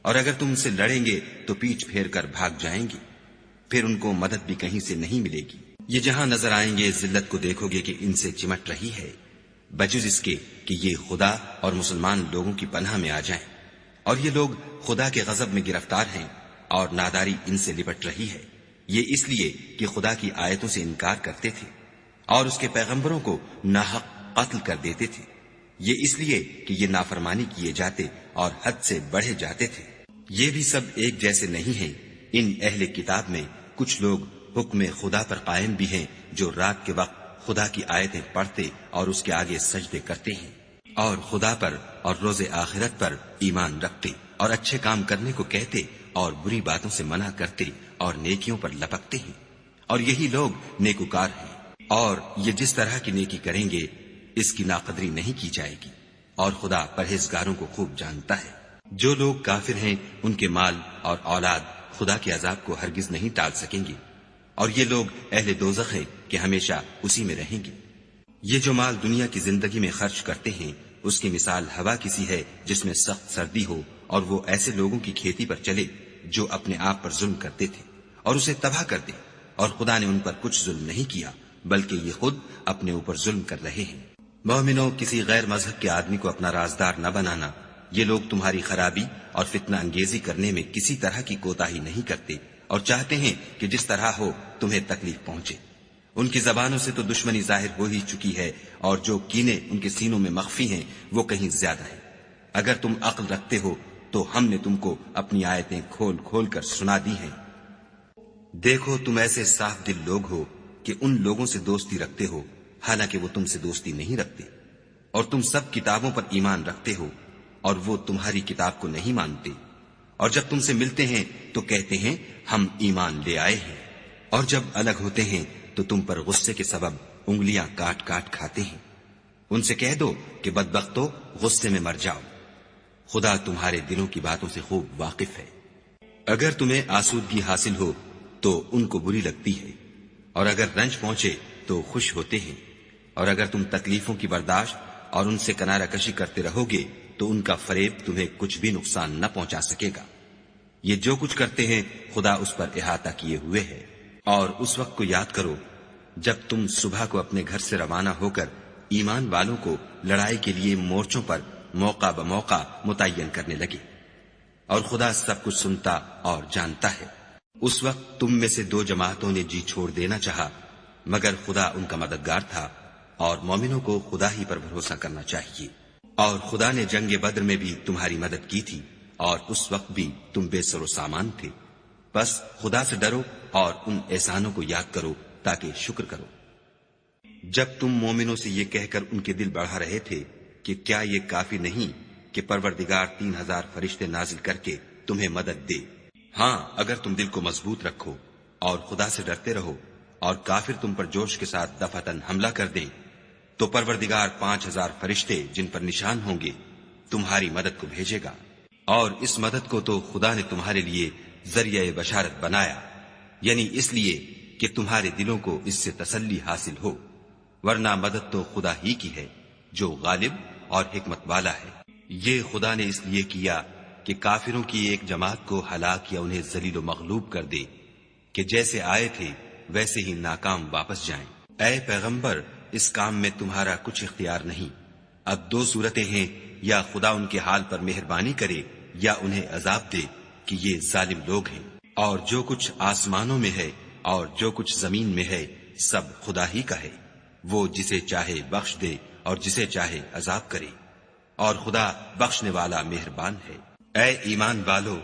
A: اور اگر تم ان سے لڑیں گے تو پیچھ پھیر کر بھاگ جائیں گے، پھر ان کو مدد بھی کہیں سے نہیں ملے گی۔ یہ جہاں نظر آئیں گے ذلت کو دیکھو گے کہ ان سے چمٹ رہی ہے، بجز اس کے کہ یہ خدا اور مسلمان لوگوں کی پناہ میں آ جائیں، اور یہ لوگ خدا کے غضب میں گرفتار ہیں اور ناداری ان سے لپٹ رہی ہے۔ یہ اس لیے کہ خدا کی آیتوں سے انکار کرتے تھے اور اس کے پیغمبروں کو ناحق قتل کر دیتے تھے، یہ اس لیے کہ یہ نافرمانی کیے جاتے اور حد سے بڑھے جاتے تھے۔ یہ بھی سب ایک جیسے نہیں ہیں۔ ان اہل کتاب میں کچھ لوگ حکم خدا پر قائم بھی ہیں، جو رات کے وقت خدا کی آیتیں پڑھتے اور اس کے آگے سجدے کرتے ہیں، اور خدا پر اور روز آخرت پر ایمان رکھتے اور اچھے کام کرنے کو کہتے اور بری باتوں سے منع کرتے اور نیکیوں پر لپکتے ہیں، اور یہی لوگ نیکوکار ہیں۔ اور یہ جس طرح کی نیکی کریں گے اس کی ناقدری نہیں کی جائے گی، اور خدا پرہیزگاروں کو خوب جانتا ہے۔ جو لوگ کافر ہیں ان کے مال اور اولاد خدا کے عذاب کو ہرگز نہیں ٹال سکیں گے، اور یہ لوگ اہل دوزخ ہیں کہ ہمیشہ اسی میں رہیں گے۔ یہ جو مال دنیا کی زندگی میں خرچ کرتے ہیں اس کی مثال ہوا کسی ہے جس میں سخت سردی ہو، اور وہ ایسے لوگوں کی کھیتی پر چلے جو اپنے آپ پر ظلم کرتے تھے اور اسے تباہ کر دے، اور خدا نے ان پر کچھ ظلم نہیں کیا بلکہ یہ خود اپنے اوپر ظلم کر رہے ہیں۔ مومنوں، کسی غیر مذہب کے آدمی کو اپنا رازدار نہ بنانا، یہ لوگ تمہاری خرابی اور فتنہ انگیزی کرنے میں کسی طرح کی کوتاہی نہیں کرتے اور چاہتے ہیں کہ جس طرح ہو تمہیں تکلیف پہنچے۔ ان کی زبانوں سے تو دشمنی ظاہر ہو ہی چکی ہے، اور جو کینے ان کے سینوں میں مخفی ہیں وہ کہیں زیادہ ہیں۔ اگر تم عقل رکھتے ہو تو ہم نے تم کو اپنی آیتیں کھول کھول کر سنا دی ہیں۔ دیکھو، تم ایسے صاف دل لوگ ہو کہ ان لوگوں سے دوستی رکھتے ہو حالانکہ وہ تم سے دوستی نہیں رکھتے، اور تم سب کتابوں پر ایمان رکھتے ہو اور وہ تمہاری کتاب کو نہیں مانتے، اور جب تم سے ملتے ہیں تو کہتے ہیں ہم ایمان لے آئے ہیں، اور جب الگ ہوتے ہیں تو تم پر غصے کے سبب انگلیاں کاٹ کاٹ کھاتے ہیں۔ ان سے کہہ دو کہ بدبختو، غصے میں مر جاؤ، خدا تمہارے دلوں کی باتوں سے خوب واقف ہے۔ اگر تمہیں آسودگی حاصل ہو تو ان کو بری لگتی ہے، اور اگر رنج پہنچے تو خوش ہوتے ہیں، اور اگر تم تکلیفوں کی برداشت اور ان سے کنارہ کشی کرتے رہو گے تو ان کا فریب تمہیں کچھ بھی نقصان نہ پہنچا سکے گا۔ یہ جو کچھ کرتے ہیں خدا اس پر احاطہ کیے ہوئے ہے۔ اور اس وقت کو یاد کرو جب تم صبح کو اپنے گھر سے روانہ ہو کر ایمان والوں کو لڑائی کے لیے مورچوں پر موقع بموقع متعین کرنے لگے، اور خدا سب کچھ سنتا اور جانتا ہے۔ اس وقت تم میں سے 2 جماعتوں نے جی چھوڑ دینا چاہا، مگر خدا ان کا مددگار تھا، اور مومنوں کو خدا ہی پر بھروسہ کرنا چاہیے۔ اور خدا نے جنگ بدر میں بھی تمہاری مدد کی تھی، اور اس وقت بھی تم بے سر و سامان تھے۔ بس خدا سے ڈرو اور ان احسانوں کو یاد کرو تاکہ شکر کرو۔ جب تم مومنوں سے یہ کہہ کر ان کے دل بڑھا رہے تھے کہ کیا یہ کافی نہیں کہ پروردگار 3000 فرشتے نازل کر کے تمہیں مدد دے؟ ہاں، اگر تم دل کو مضبوط رکھو اور خدا سے ڈرتے رہو اور کافر تم پر جوش کے ساتھ دفعتاً حملہ کر دیں تو پروردگار 5000 فرشتے جن پر نشان ہوں گے تمہاری مدد کو بھیجے گا، اور اس مدد کو تو خدا نے تمہارے لیے ذریعہ بشارت بنایا، یعنی اس لیے کہ تمہارے دلوں کو اس سے تسلی حاصل ہو، ورنہ مدد تو خدا ہی کی ہے جو غالب اور حکمت والا ہے۔ یہ خدا نے اس لیے کیا کہ کافروں کی ایک جماعت کو ہلاک یا انہیں ذلیل و مغلوب کر دے کہ جیسے آئے تھے ویسے ہی ناکام واپس جائیں۔ اے پیغمبر، اس کام میں تمہارا کچھ اختیار نہیں۔ اب 2 صورتیں ہیں، یا خدا ان کے حال پر مہربانی کرے یا انہیں عذاب دے کہ یہ ظالم لوگ ہیں۔ اور جو کچھ آسمانوں میں ہے اور جو کچھ زمین میں ہے سب خدا ہی کا ہے، وہ جسے چاہے بخش دے اور جسے چاہے عذاب کرے، اور خدا بخشنے والا مہربان ہے۔ اے ایمان والو،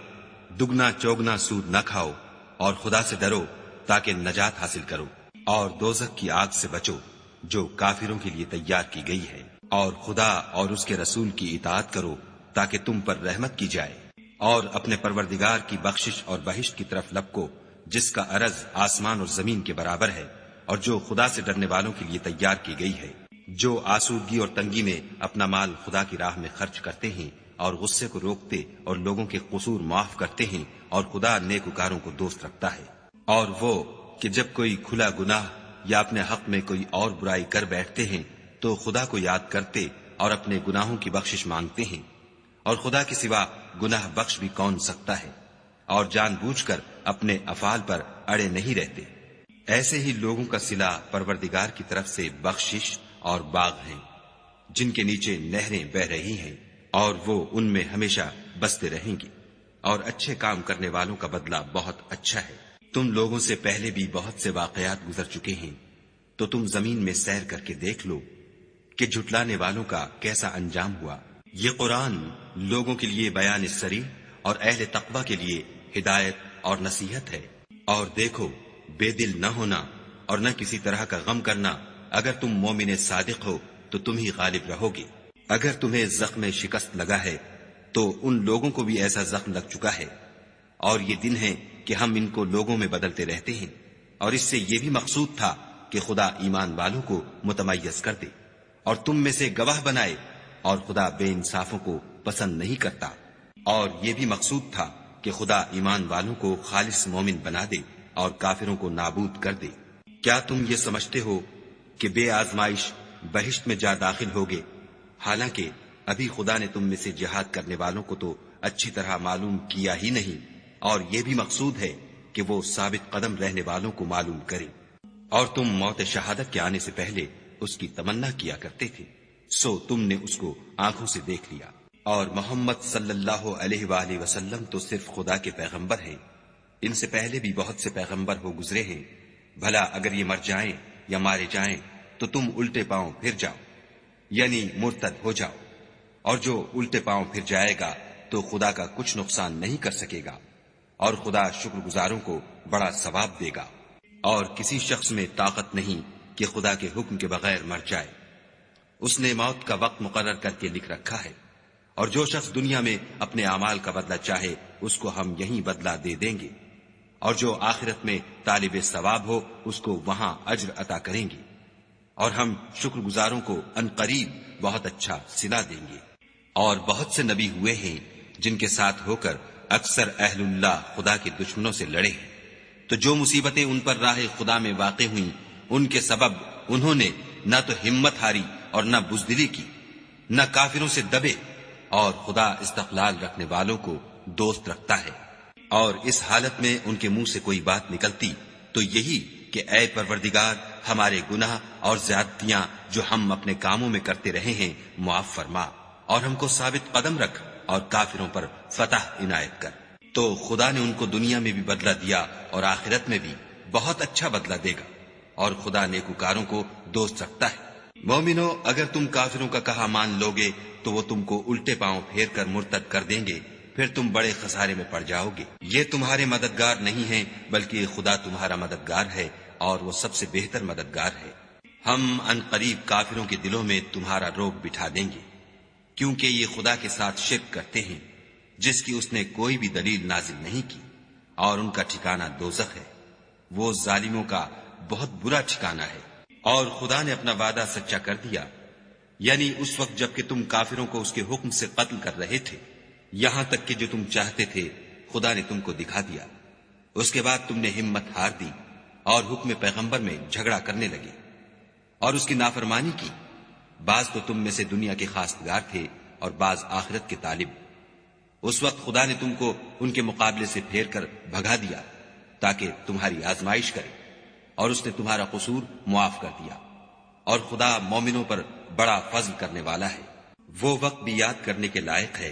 A: دگنا چوگنا سود نہ کھاؤ اور خدا سے ڈرو تاکہ نجات حاصل کرو، اور دوزخ کی آگ سے بچو جو کافروں کے لیے تیار کی گئی ہے، اور خدا اور اس کے رسول کی اطاعت کرو تاکہ تم پر رحمت کی جائے، اور اپنے پروردگار کی بخشش اور بہشت کی طرف لپکو جس کا عرض آسمان اور زمین کے برابر ہے، اور جو خدا سے ڈرنے والوں کے لیے تیار کی گئی ہے۔ جو آسودگی اور تنگی میں اپنا مال خدا کی راہ میں خرچ کرتے ہیں اور غصے کو روکتے اور لوگوں کے قصور معاف کرتے ہیں، اور خدا نیکوکاروں کو دوست رکھتا ہے۔ اور وہ کہ جب کوئی کھلا گناہ یا اپنے حق میں کوئی اور برائی کر بیٹھتے ہیں تو خدا کو یاد کرتے اور اپنے گناہوں کی بخشش مانگتے ہیں، اور خدا کے سوا گناہ بخش بھی کون سکتا ہے، اور جان بوجھ کر اپنے افعال پر اڑے نہیں رہتے۔ ایسے ہی لوگوں کا صلہ پروردگار کی طرف سے بخشش اور باغ ہیں، جن کے نیچے نہریں بہ رہی ہیں، اور وہ ان میں ہمیشہ بستے رہیں گے، اور اچھے کام کرنے والوں کا بدلہ بہت اچھا ہے۔ تم لوگوں سے پہلے بھی بہت سے واقعات گزر چکے ہیں، تو تم زمین میں سیر کر کے دیکھ لو کہ جھٹلانے والوں کا کیسا انجام ہوا۔ یہ قرآن لوگوں کے لیے بیان صریح اور اہل تقوی کے لیے ہدایت اور نصیحت ہے۔ اور دیکھو، بے دل نہ ہونا اور نہ کسی طرح کا غم کرنا، اگر تم مومن صادق ہو تو تم ہی غالب رہو گے۔ اگر تمہیں زخم شکست لگا ہے تو ان لوگوں کو بھی ایسا زخم لگ چکا ہے، اور یہ دن ہے کہ ہم ان کو لوگوں میں بدلتے رہتے ہیں، اور اس سے یہ بھی مقصود تھا کہ خدا ایمان والوں کو متمیز کر دے اور تم میں سے گواہ بنائے، اور خدا بے انصافوں کو پسند نہیں کرتا۔ اور یہ بھی مقصود تھا کہ خدا ایمان والوں کو خالص مومن بنا دے اور کافروں کو نابود کر دے۔ کیا تم یہ سمجھتے ہو کہ بے آزمائش بہشت میں جا داخل ہوگے، حالانکہ ابھی خدا نے تم میں سے جہاد کرنے والوں کو تو اچھی طرح معلوم کیا ہی نہیں، اور یہ بھی مقصود ہے کہ وہ ثابت قدم رہنے والوں کو معلوم کرے۔ اور تم موت شہادت کے آنے سے پہلے اس کی تمنا کیا کرتے تھے، سو تم نے اس کو آنکھوں سے دیکھ لیا۔ اور محمد صلی اللہ علیہ وآلہ وسلم تو صرف خدا کے پیغمبر ہیں، ان سے پہلے بھی بہت سے پیغمبر ہو گزرے ہیں، بھلا اگر یہ مر جائیں یا مارے جائیں تو تم الٹے پاؤں پھر جاؤ، یعنی مرتد ہو جاؤ، اور جو الٹے پاؤں پھر جائے گا تو خدا کا کچھ نقصان نہیں کر سکے گا، اور خدا شکر گزاروں کو بڑا ثواب دے گا۔ اور کسی شخص میں طاقت نہیں کہ خدا کے حکم کے بغیر مر جائے، اس نے موت کا وقت مقرر کر کے لکھ رکھا ہے، اور جو شخص دنیا میں اپنے اعمال کا بدلہ چاہے اس کو ہم یہیں بدلہ دے دیں گے، اور جو آخرت میں طالب ثواب ہو اس کو وہاں اجر عطا کریں گے، اور ہم شکر گزاروں کو عنقریب بہت اچھا صلہ دیں گے۔ اور بہت سے نبی ہوئے ہیں جن کے ساتھ ہو کر اکثر اہل اللہ خدا کے دشمنوں سے لڑے ہیں، تو جو مصیبتیں ان پر راہ خدا میں واقع ہوئیں ان کے سبب انہوں نے نہ تو ہمت ہاری اور نہ بزدلی کی، نہ کافروں سے دبے، اور خدا استقلال رکھنے والوں کو دوست رکھتا ہے۔ اور اس حالت میں ان کے منہ سے کوئی بات نکلتی تو یہی کہ اے پروردگار، ہمارے گناہ اور زیادتیاں جو ہم اپنے کاموں میں کرتے رہے ہیں معاف فرما، اور ہم کو ثابت قدم رکھ اور کافروں پر فتح عنایت کر۔ تو خدا نے ان کو دنیا میں بھی بدلہ دیا اور آخرت میں بھی بہت اچھا بدلہ دے گا، اور خدا نیکوکاروں کو دوست رکھتا ہے۔ مومنو، اگر تم کافروں کا کہا مان لوگے تو وہ تم کو الٹے پاؤں پھیر کر مرتد کر دیں گے، پھر تم بڑے خسارے میں پڑ جاؤ گے۔ یہ تمہارے مددگار نہیں ہیں بلکہ خدا تمہارا مددگار ہے، اور وہ سب سے بہتر مددگار ہے۔ ہم ان قریب کافروں کے دلوں میں تمہارا روب بٹھا دیں گے، کیونکہ یہ خدا کے ساتھ شرک کرتے ہیں جس کی اس نے کوئی بھی دلیل نازل نہیں کی، اور ان کا ٹھکانہ دوزخ ہے، وہ ظالموں کا بہت برا ٹھکانہ ہے۔ اور خدا نے اپنا وعدہ سچا کر دیا، یعنی اس وقت جب کہ تم کافروں کو اس کے حکم سے قتل کر رہے تھے، یہاں تک کہ جو تم چاہتے تھے خدا نے تم کو دکھا دیا۔ اس کے بعد تم نے ہمت ہار دی اور حکم پیغمبر میں جھگڑا کرنے لگے اور اس کی نافرمانی کی۔ بعض تو تم میں سے دنیا کے خواستگار تھے اور بعض آخرت کے طالب۔ اس وقت خدا نے تم کو ان کے مقابلے سے پھیر کر بھگا دیا تاکہ تمہاری آزمائش کرے، اور اس نے تمہارا قصور معاف کر دیا، اور خدا مومنوں پر بڑا فضل کرنے والا ہے۔ وہ وقت بھی یاد کرنے کے لائق ہے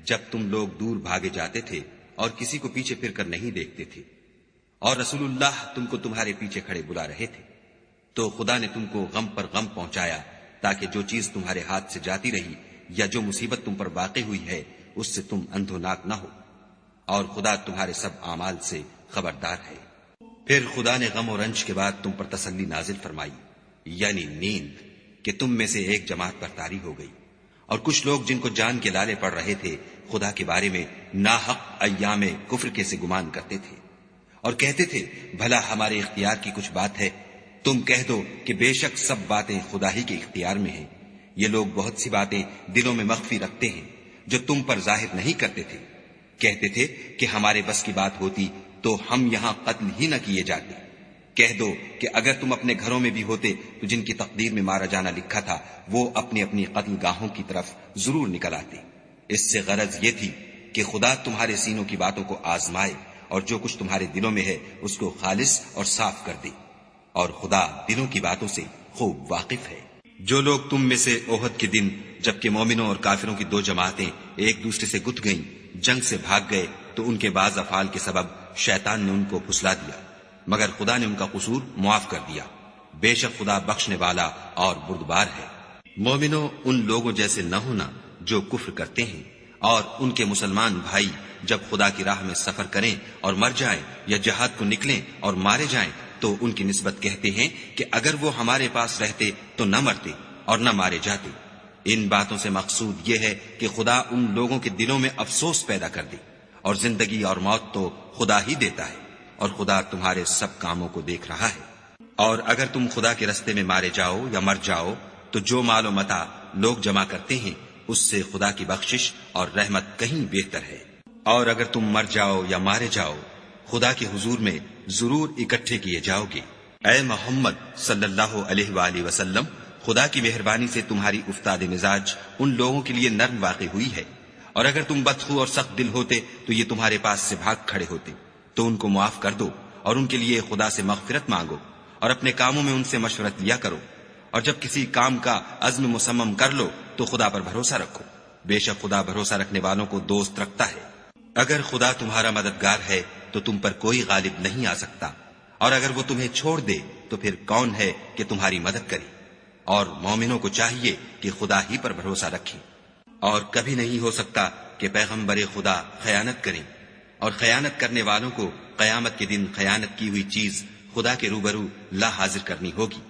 A: جب تم لوگ دور بھاگے جاتے تھے اور کسی کو پیچھے پھر کر نہیں دیکھتے تھے، اور رسول اللہ تم کو تمہارے پیچھے کھڑے بلا رہے تھے، تو خدا نے تم کو غم پر غم پہنچایا تاکہ جو چیز تمہارے ہاتھ سے جاتی رہی یا جو مصیبت تم پر واقع ہوئی ہے اس سے تم اندھوناک نہ ہو، اور خدا تمہارے سب اعمال سے خبردار ہے۔ پھر خدا نے غم و رنج کے بعد تم پر تسلی نازل فرمائی، یعنی نیند، کہ تم میں سے ایک جماعت پر طاری ہو گئی، اور کچھ لوگ جن کو جان کے لالے پڑ رہے تھے خدا کے بارے میں ناحق ایام کفر کے سے گمان کرتے تھے، اور کہتے تھے بھلا ہمارے اختیار کی کچھ بات ہے؟ تم کہہ دو کہ بے شک سب باتیں خدا ہی کے اختیار میں ہیں۔ یہ لوگ بہت سی باتیں دلوں میں مخفی رکھتے ہیں جو تم پر ظاہر نہیں کرتے تھے۔ کہتے تھے کہ ہمارے بس کی بات ہوتی تو ہم یہاں قتل ہی نہ کیے جاتے، کہہ دو کہ اگر تم اپنے گھروں میں بھی ہوتے تو جن کی تقدیر میں مارا جانا لکھا تھا وہ اپنی اپنی قتل گاہوں کی طرف ضرور نکل آتے۔ اس سے غرض یہ تھی کہ خدا تمہارے سینوں کی باتوں کو آزمائے اور جو کچھ تمہارے دلوں میں ہے اس کو خالص اور صاف کر دے، اور خدا دلوں کی باتوں سے خوب واقف ہے۔ جو لوگ تم میں سے احد کے دن جبکہ مومنوں اور کافروں کی دو جماعتیں ایک دوسرے سے گت گئیں جنگ سے بھاگ گئے تو ان کے بعض افعال کے سبب شیطان نے ان کو پھسلا دیا، مگر خدا نے ان کا قصور معاف کر دیا۔ بے شک خدا بخشنے والا اور بردبار ہے۔ مومنوں، ان لوگوں جیسے نہ ہونا جو کفر کرتے ہیں، اور ان کے مسلمان بھائی جب خدا کی راہ میں سفر کریں اور مر جائیں یا جہاد کو نکلیں اور مارے جائیں تو ان کی نسبت کہتے ہیں کہ اگر وہ ہمارے پاس رہتے تو نہ مرتے اور نہ مارے جاتے۔ ان باتوں سے مقصود یہ ہے کہ خدا ان لوگوں کے دلوں میں افسوس پیدا کر دے، اور زندگی اور موت تو خدا ہی دیتا ہے، اور خدا تمہارے سب کاموں کو دیکھ رہا ہے۔ اور اگر تم خدا کے رستے میں مارے جاؤ یا مر جاؤ تو جو مال و متاع لوگ جمع کرتے ہیں اس سے خدا کی بخشش اور رحمت کہیں بہتر ہے۔ اور اگر تم مر جاؤ یا مارے جاؤ خدا کے حضور میں ضرور اکٹھے کیے جاؤ گے۔ اے محمد صلی اللہ علیہ وآلہ وسلم، خدا کی مہربانی سے تمہاری افتاد مزاج ان لوگوں کے لیے نرم واقع ہوئی ہے، اور اگر تم بدخو اور سخت دل ہوتے تو یہ تمہارے پاس سے بھاگ کھڑے ہوتے۔ تو ان کو معاف کر دو اور ان کے لیے خدا سے مغفرت مانگو، اور اپنے کاموں میں ان سے مشورت لیا کرو، اور جب کسی کام کا عزم مصمم کر لو تو خدا پر بھروسہ رکھو، بے شک خدا بھروسہ رکھنے والوں کو دوست رکھتا ہے۔ اگر خدا تمہارا مددگار ہے تو تم پر کوئی غالب نہیں آ سکتا، اور اگر وہ تمہیں چھوڑ دے تو پھر کون ہے کہ تمہاری مدد کرے؟ اور مومنوں کو چاہیے کہ خدا ہی پر بھروسہ رکھیں، اور کبھی نہیں ہو سکتا کہ پیغمبر خدا خیانت کریں، اور خیانت کرنے والوں کو قیامت کے دن خیانت کی ہوئی چیز خدا کے روبرو لا حاضر کرنی ہوگی،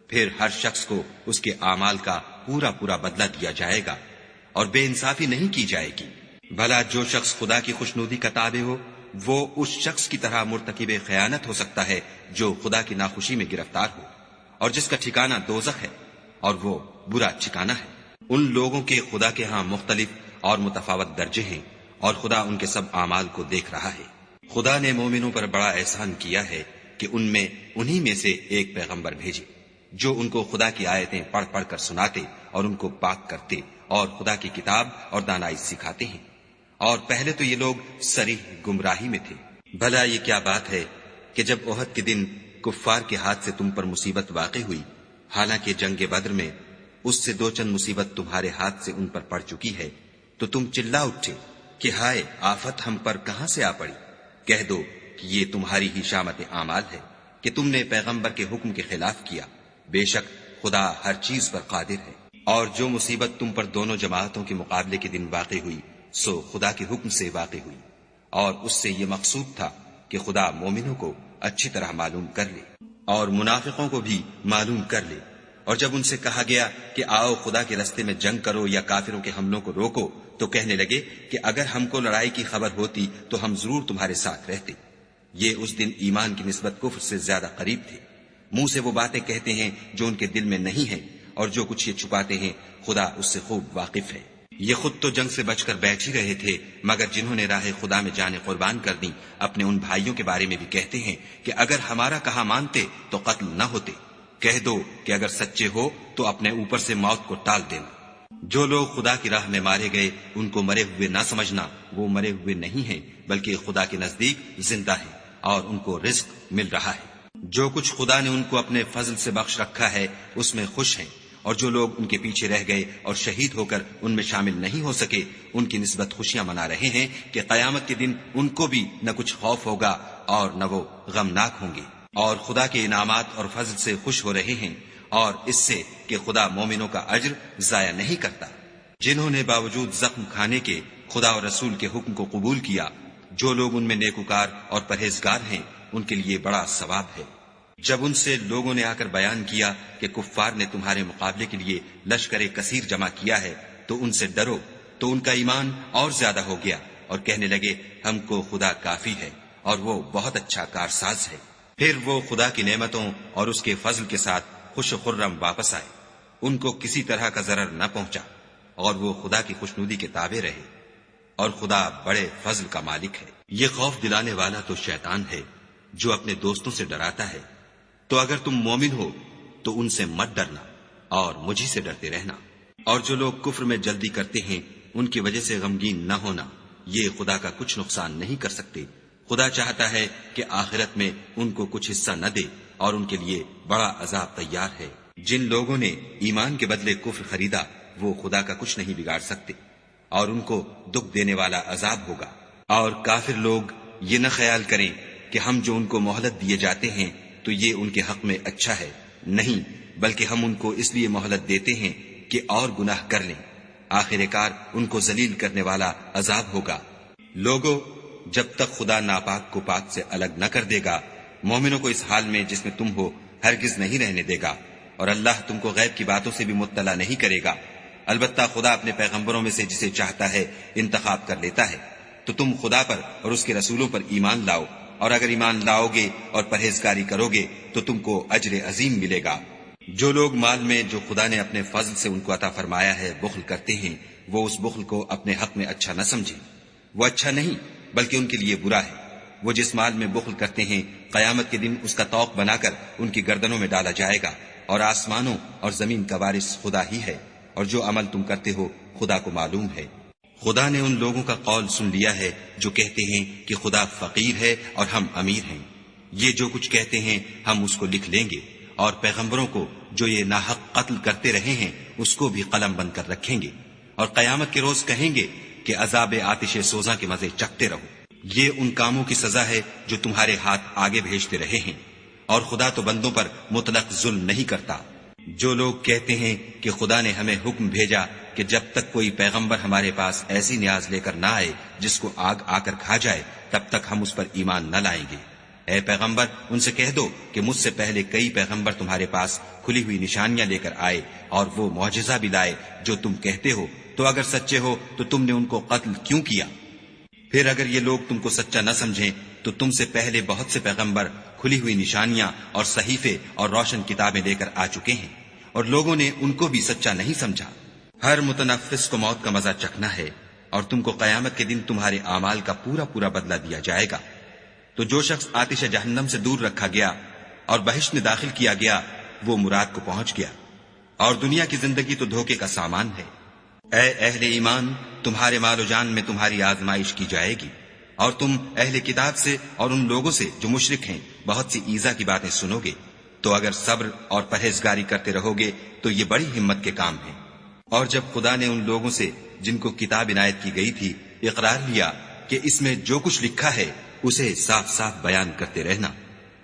A: پھر ہر شخص کو اس کے اعمال کا پورا پورا بدلہ دیا جائے گا، اور بے انصافی نہیں کی جائے گی۔ بھلا جو شخص خدا کی خوشنودی کا تابع ہو وہ اس شخص کی طرح مرتکب خیانت ہو سکتا ہے جو خدا کی ناخوشی میں گرفتار ہو، اور جس کا ٹھکانہ دوزخ ہے، اور وہ برا ٹھکانہ ہے۔ ان لوگوں کے خدا کے ہاں مختلف اور متفاوت درجے ہیں، اور خدا ان کے سب اعمال کو دیکھ رہا ہے۔ خدا نے مومنوں پر بڑا احسان کیا ہے کہ ان میں انہی میں سے ایک پیغمبر بھیجے جو ان کو خدا کی آیتیں پڑھ پڑھ کر سناتے اور ان کو پاک کرتے اور خدا کی کتاب اور دانائی سکھاتے ہیں، اور پہلے تو یہ لوگ صریح گمراہی میں تھے۔ بھلا یہ کیا بات ہے کہ جب احد کے دن کفار کے ہاتھ سے تم پر مصیبت واقع ہوئی، حالانکہ جنگ بدر میں اس سے دو چند مصیبت تمہارے ہاتھ سے ان پر پڑ چکی ہے، تو تم چلا اٹھے کہ ہائے آفت ہم پر کہاں سے آ پڑی؟ کہہ دو کہ یہ تمہاری ہی شامت اعمال ہے کہ تم نے پیغمبر کے حکم کے خلاف کیا، بے شک خدا ہر چیز پر قادر ہے۔ اور جو مصیبت تم پر دونوں جماعتوں کے مقابلے کے دن واقع ہوئی سو خدا کے حکم سے واقع ہوئی، اور اس سے یہ مقصود تھا کہ خدا مومنوں کو اچھی طرح معلوم کر لے اور منافقوں کو بھی معلوم کر لے۔ اور جب ان سے کہا گیا کہ آؤ خدا کے رستے میں جنگ کرو یا کافروں کے حملوں کو روکو تو کہنے لگے کہ اگر ہم کو لڑائی کی خبر ہوتی تو ہم ضرور تمہارے ساتھ رہتے۔ یہ اس دن ایمان کی نسبت کفر سے زیادہ قریب تھے۔ منہ سے وہ باتیں کہتے ہیں جو ان کے دل میں نہیں ہیں، اور جو کچھ یہ چھپاتے ہیں خدا اس سے خوب واقف ہے۔ یہ خود تو جنگ سے بچ کر بیٹھ ہی رہے تھے، مگر جنہوں نے راہ خدا میں جانیں قربان کر دیں اپنے ان بھائیوں کے بارے میں بھی کہتے ہیں کہ اگر ہمارا کہا مانتے تو قتل نہ ہوتے۔ کہہ دو کہ اگر سچے ہو تو اپنے اوپر سے موت کو ٹال دینا۔ جو لوگ خدا کی راہ میں مارے گئے ان کو مرے ہوئے نہ سمجھنا، وہ مرے ہوئے نہیں ہیں بلکہ خدا کے نزدیک زندہ ہیں اور ان کو رزق مل رہا ہے۔ جو کچھ خدا نے ان کو اپنے فضل سے بخش رکھا ہے اس میں خوش ہیں، اور جو لوگ ان کے پیچھے رہ گئے اور شہید ہو کر ان میں شامل نہیں ہو سکے ان کی نسبت خوشیاں منا رہے ہیں کہ قیامت کے دن ان کو بھی نہ کچھ خوف ہوگا اور نہ وہ غمناک ہوں گے، اور خدا کے انعامات اور فضل سے خوش ہو رہے ہیں، اور اس سے کہ خدا مومنوں کا اجر ضائع نہیں کرتا۔ جنہوں نے باوجود زخم کھانے کے خدا اور رسول کے حکم کو قبول کیا، جو لوگ ان میں نیکوکار اور پرہیزگار ہیں ان کے لیے بڑا ثواب ہے۔ جب ان سے لوگوں نے آ کر بیان کیا کہ کفار نے تمہارے مقابلے کے لیے لشکر کثیر جمع کیا ہے تو ان سے ڈرو، تو ان کا ایمان اور زیادہ ہو گیا اور کہنے لگے ہم کو خدا کافی ہے اور وہ بہت اچھا کارساز ہے۔ پھر وہ خدا کی نعمتوں اور اس کے فضل کے ساتھ خوش و خرم واپس آئے، ان کو کسی طرح کا ضرر نہ پہنچا، اور وہ خدا کی خوشنودی کے تابع رہے، اور خدا بڑے فضل کا مالک ہے۔ یہ خوف دلانے والا تو شیطان ہے جو اپنے دوستوں سے ڈراتا ہے تو اگر تم مومن ہو تو ان سے مت ڈرنا اور مجھی سے ڈرتے رہنا۔ اور جو لوگ کفر میں جلدی کرتے ہیں ان کی وجہ سے غمگین نہ ہونا، یہ خدا کا کچھ نقصان نہیں کر سکتے۔ خدا چاہتا ہے کہ آخرت میں ان کو کچھ حصہ نہ دے اور ان کے لیے بڑا عذاب تیار ہے۔ جن لوگوں نے ایمان کے بدلے کفر خریدا وہ خدا کا کچھ نہیں بگاڑ سکتے اور ان کو دکھ دینے والا عذاب ہوگا۔ اور کافر لوگ یہ نہ خیال کریں کہ ہم جو ان کو مہلت دیے جاتے ہیں تو یہ ان کے حق میں اچھا ہے، نہیں، بلکہ ہم ان کو اس لیے مہلت دیتے ہیں کہ اور گناہ کر لیں، آخر کار ان کو ذلیل کرنے والا عذاب ہوگا۔ لوگو، جب تک خدا ناپاک کو پاک سے الگ نہ کر دے گا، مومنوں کو اس حال میں جس میں تم ہو ہرگز نہیں رہنے دے گا، اور اللہ تم کو غیب کی باتوں سے بھی مطلع نہیں کرے گا۔ البتہ خدا اپنے پیغمبروں میں سے جسے چاہتا ہے انتخاب کر لیتا ہے۔ تو تم خدا پر اور اس کے رسولوں پر ایمان لاؤ، اور اگر ایمان لاؤ گے اور پرہیزگاری کرو گے تو تم کو اجر عظیم ملے گا۔ جو لوگ مال میں جو خدا نے اپنے فضل سے ان کو عطا فرمایا ہے بخل کرتے ہیں، وہ اس بخل کو اپنے حق میں اچھا نہ سمجھیں، وہ اچھا نہیں بلکہ ان کے لیے برا ہے۔ وہ جس مال میں بخل کرتے ہیں قیامت کے دن اس کا طوق بنا کر ان کی گردنوں میں ڈالا جائے گا، اور آسمانوں اور زمین کا وارث خدا ہی ہے، اور جو عمل تم کرتے ہو خدا کو معلوم ہے۔ خدا نے ان لوگوں کا قول سن لیا ہے جو کہتے ہیں کہ خدا فقیر ہے اور ہم امیر ہیں۔ یہ جو کچھ کہتے ہیں ہم اس کو لکھ لیں گے، اور پیغمبروں کو جو یہ ناحق قتل کرتے رہے ہیں اس کو بھی قلم بند کر رکھیں گے، اور قیامت کے روز کہیں گے کہ عذاب آتش سوزاں کے مزے چکھتے رہو۔ یہ ان کاموں کی سزا ہے جو تمہارے ہاتھ آگے بھیجتے رہے ہیں، اور خدا تو بندوں پر مطلق ظلم نہیں کرتا۔ جو لوگ کہتے ہیں کہ خدا نے ہمیں حکم بھیجا کہ جب تک کوئی پیغمبر ہمارے پاس ایسی نیاز لے کر نہ آئے جس کو آگ آ کر کھا جائے تب تک ہم اس پر ایمان نہ لائیں گے، اے پیغمبر ان سے کہہ دو کہ مجھ سے پہلے کئی پیغمبر تمہارے پاس کھلی ہوئی نشانیاں لے کر آئے اور وہ معجزہ بھی لائے جو تم کہتے ہو، تو اگر سچے ہو تو تم نے ان کو قتل کیوں کیا؟ پھر اگر یہ لوگ تم کو سچا نہ سمجھیں تو تم سے پہلے بہت سے پیغمبر کھلی ہوئی نشانیاں اور صحیفے اور روشن کتابیں لے کر آ چکے ہیں، اور لوگوں نے ان کو بھی سچا نہیں سمجھا۔ ہر متنفس کو موت کا مزہ چکھنا ہے، اور تم کو قیامت کے دن تمہارے اعمال کا پورا پورا بدلہ دیا جائے گا۔ تو جو شخص آتش جہنم سے دور رکھا گیا اور بہشت میں داخل کیا گیا وہ مراد کو پہنچ گیا، اور دنیا کی زندگی تو دھوکے کا سامان ہے۔ اے اہل ایمان، تمہارے مال و جان میں تمہاری آزمائش کی جائے گی، اور تم اہل کتاب سے اور ان لوگوں سے جو مشرک ہیں بہت سی ایذا کی باتیں سنو گے، تو اگر صبر اور پرہیزگاری کرتے رہو گے تو یہ بڑی ہمت کے کام ہیں۔ اور جب خدا نے ان لوگوں سے جن کو کتاب عنایت کی گئی تھی اقرار لیا کہ اس میں جو کچھ لکھا ہے اسے صاف صاف بیان کرتے رہنا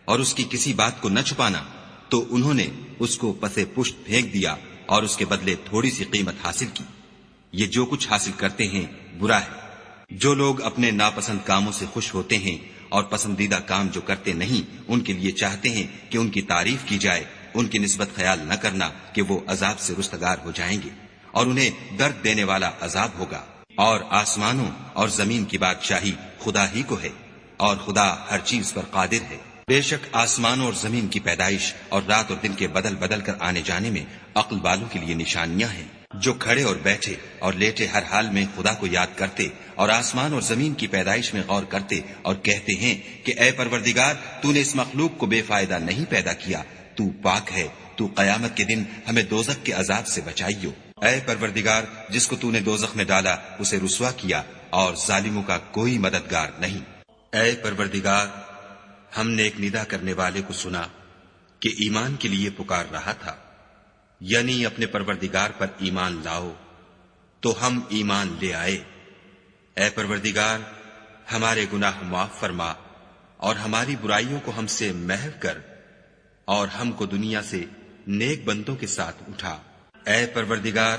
A: اور اس کی کسی بات کو نہ چھپانا، تو انہوں نے اس کو پسے پشت پھینک دیا اور اس کے بدلے تھوڑی سی قیمت حاصل کی۔ یہ جو کچھ حاصل کرتے ہیں برا ہے۔ جو لوگ اپنے ناپسند کاموں سے خوش ہوتے ہیں اور پسندیدہ کام جو کرتے نہیں ان کے لیے چاہتے ہیں کہ ان کی تعریف کی جائے، ان کی نسبت خیال نہ کرنا کہ وہ عذاب سے رستگار ہو جائیں گے اور انہیں درد دینے والا عذاب ہوگا۔ اور آسمانوں اور زمین کی بادشاہی خدا ہی کو ہے، اور خدا ہر چیز پر قادر ہے۔ بے شک آسمانوں اور زمین کی پیدائش اور رات اور دن کے بدل بدل کر آنے جانے میں عقل والوں کے لیے نشانیاں ہیں، جو کھڑے اور بیٹھے اور لیٹے ہر حال میں خدا کو یاد کرتے اور آسمان اور زمین کی پیدائش میں غور کرتے اور کہتے ہیں کہ اے پروردگار، تو نے اس مخلوق کو بے فائدہ نہیں پیدا کیا، تو پاک ہے، تو قیامت کے دن ہمیں دوزخ کے عذاب سے بچائیو۔ اے پروردگار، جس کو تو نے دوزخ میں ڈالا اسے رسوا کیا، اور ظالموں کا کوئی مددگار نہیں۔ اے پروردگار، ہم نے ایک ندا کرنے والے کو سنا کہ ایمان کے لیے پکار رہا تھا، یعنی اپنے پروردگار پر ایمان لاؤ، تو ہم ایمان لے آئے۔ اے پروردگار، ہمارے گناہ معاف فرما اور ہماری برائیوں کو ہم سے محو کر، اور ہم کو دنیا سے نیک بندوں کے ساتھ اٹھا۔ اے پروردگار،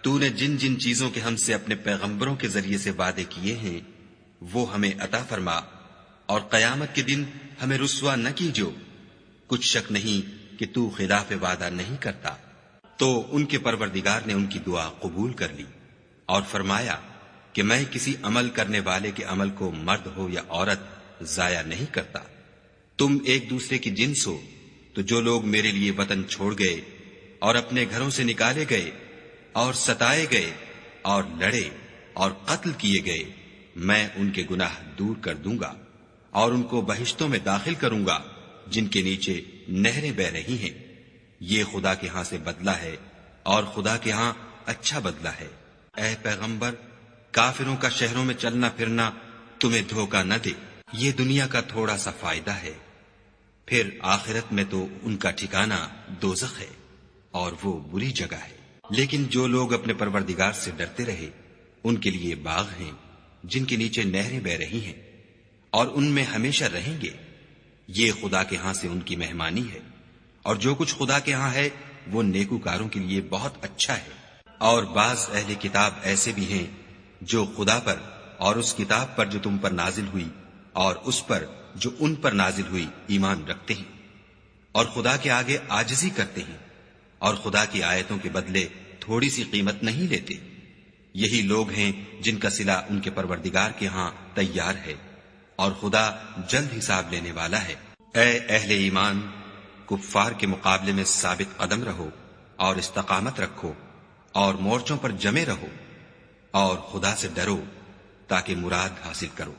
A: تو نے جن جن چیزوں کے ہم سے اپنے پیغمبروں کے ذریعے سے وعدے کیے ہیں وہ ہمیں عطا فرما، اور قیامت کے دن ہمیں رسوا نہ کیجو، کچھ شک نہیں کہ تو خلاف وعدہ نہیں کرتا۔ تو ان کے پروردگار نے ان کی دعا قبول کر لی اور فرمایا کہ میں کسی عمل کرنے والے کے عمل کو مرد ہو یا عورت ضائع نہیں کرتا۔ تم ایک دوسرے کی جنس ہو، تو جو لوگ میرے لیے وطن چھوڑ گئے اور اپنے گھروں سے نکالے گئے اور ستائے گئے اور لڑے اور قتل کیے گئے، میں ان کے گناہ دور کر دوں گا اور ان کو بہشتوں میں داخل کروں گا، جن کے نیچے نہریں بہ رہی ہیں، یہ خدا کے ہاں سے بدلہ ہے اور خدا کے ہاں اچھا بدلہ ہے۔ اے پیغمبر، کافروں کا شہروں میں چلنا پھرنا تمہیں دھوکہ نہ دے، یہ دنیا کا تھوڑا سا فائدہ ہے، پھر آخرت میں تو ان کا ٹھکانہ دوزخ ہے اور وہ بری جگہ ہے۔ لیکن جو لوگ اپنے پروردگار سے ڈرتے رہے ان کے لیے باغ ہیں جن کے نیچے نہریں بہ رہی ہیں اور ان میں ہمیشہ رہیں گے، یہ خدا کے ہاں سے ان کی مہمانی ہے، اور جو کچھ خدا کے ہاں ہے وہ نیکوکاروں کے لیے بہت اچھا ہے۔ اور بعض اہل کتاب ایسے بھی ہیں جو خدا پر اور اس کتاب پر جو تم پر نازل ہوئی اور اس پر جو ان پر نازل ہوئی ایمان رکھتے ہیں، اور خدا کے آگے عاجزی کرتے ہیں اور خدا کی آیتوں کے بدلے تھوڑی سی قیمت نہیں لیتے۔ یہی لوگ ہیں جن کا صلہ ان کے پروردگار کے ہاں تیار ہے، اور خدا جلد حساب لینے والا ہے۔ اے اہل ایمان، کفار کے مقابلے میں ثابت قدم رہو اور استقامت رکھو اور مورچوں پر جمے رہو، اور خدا سے ڈرو تاکہ مراد حاصل کرو۔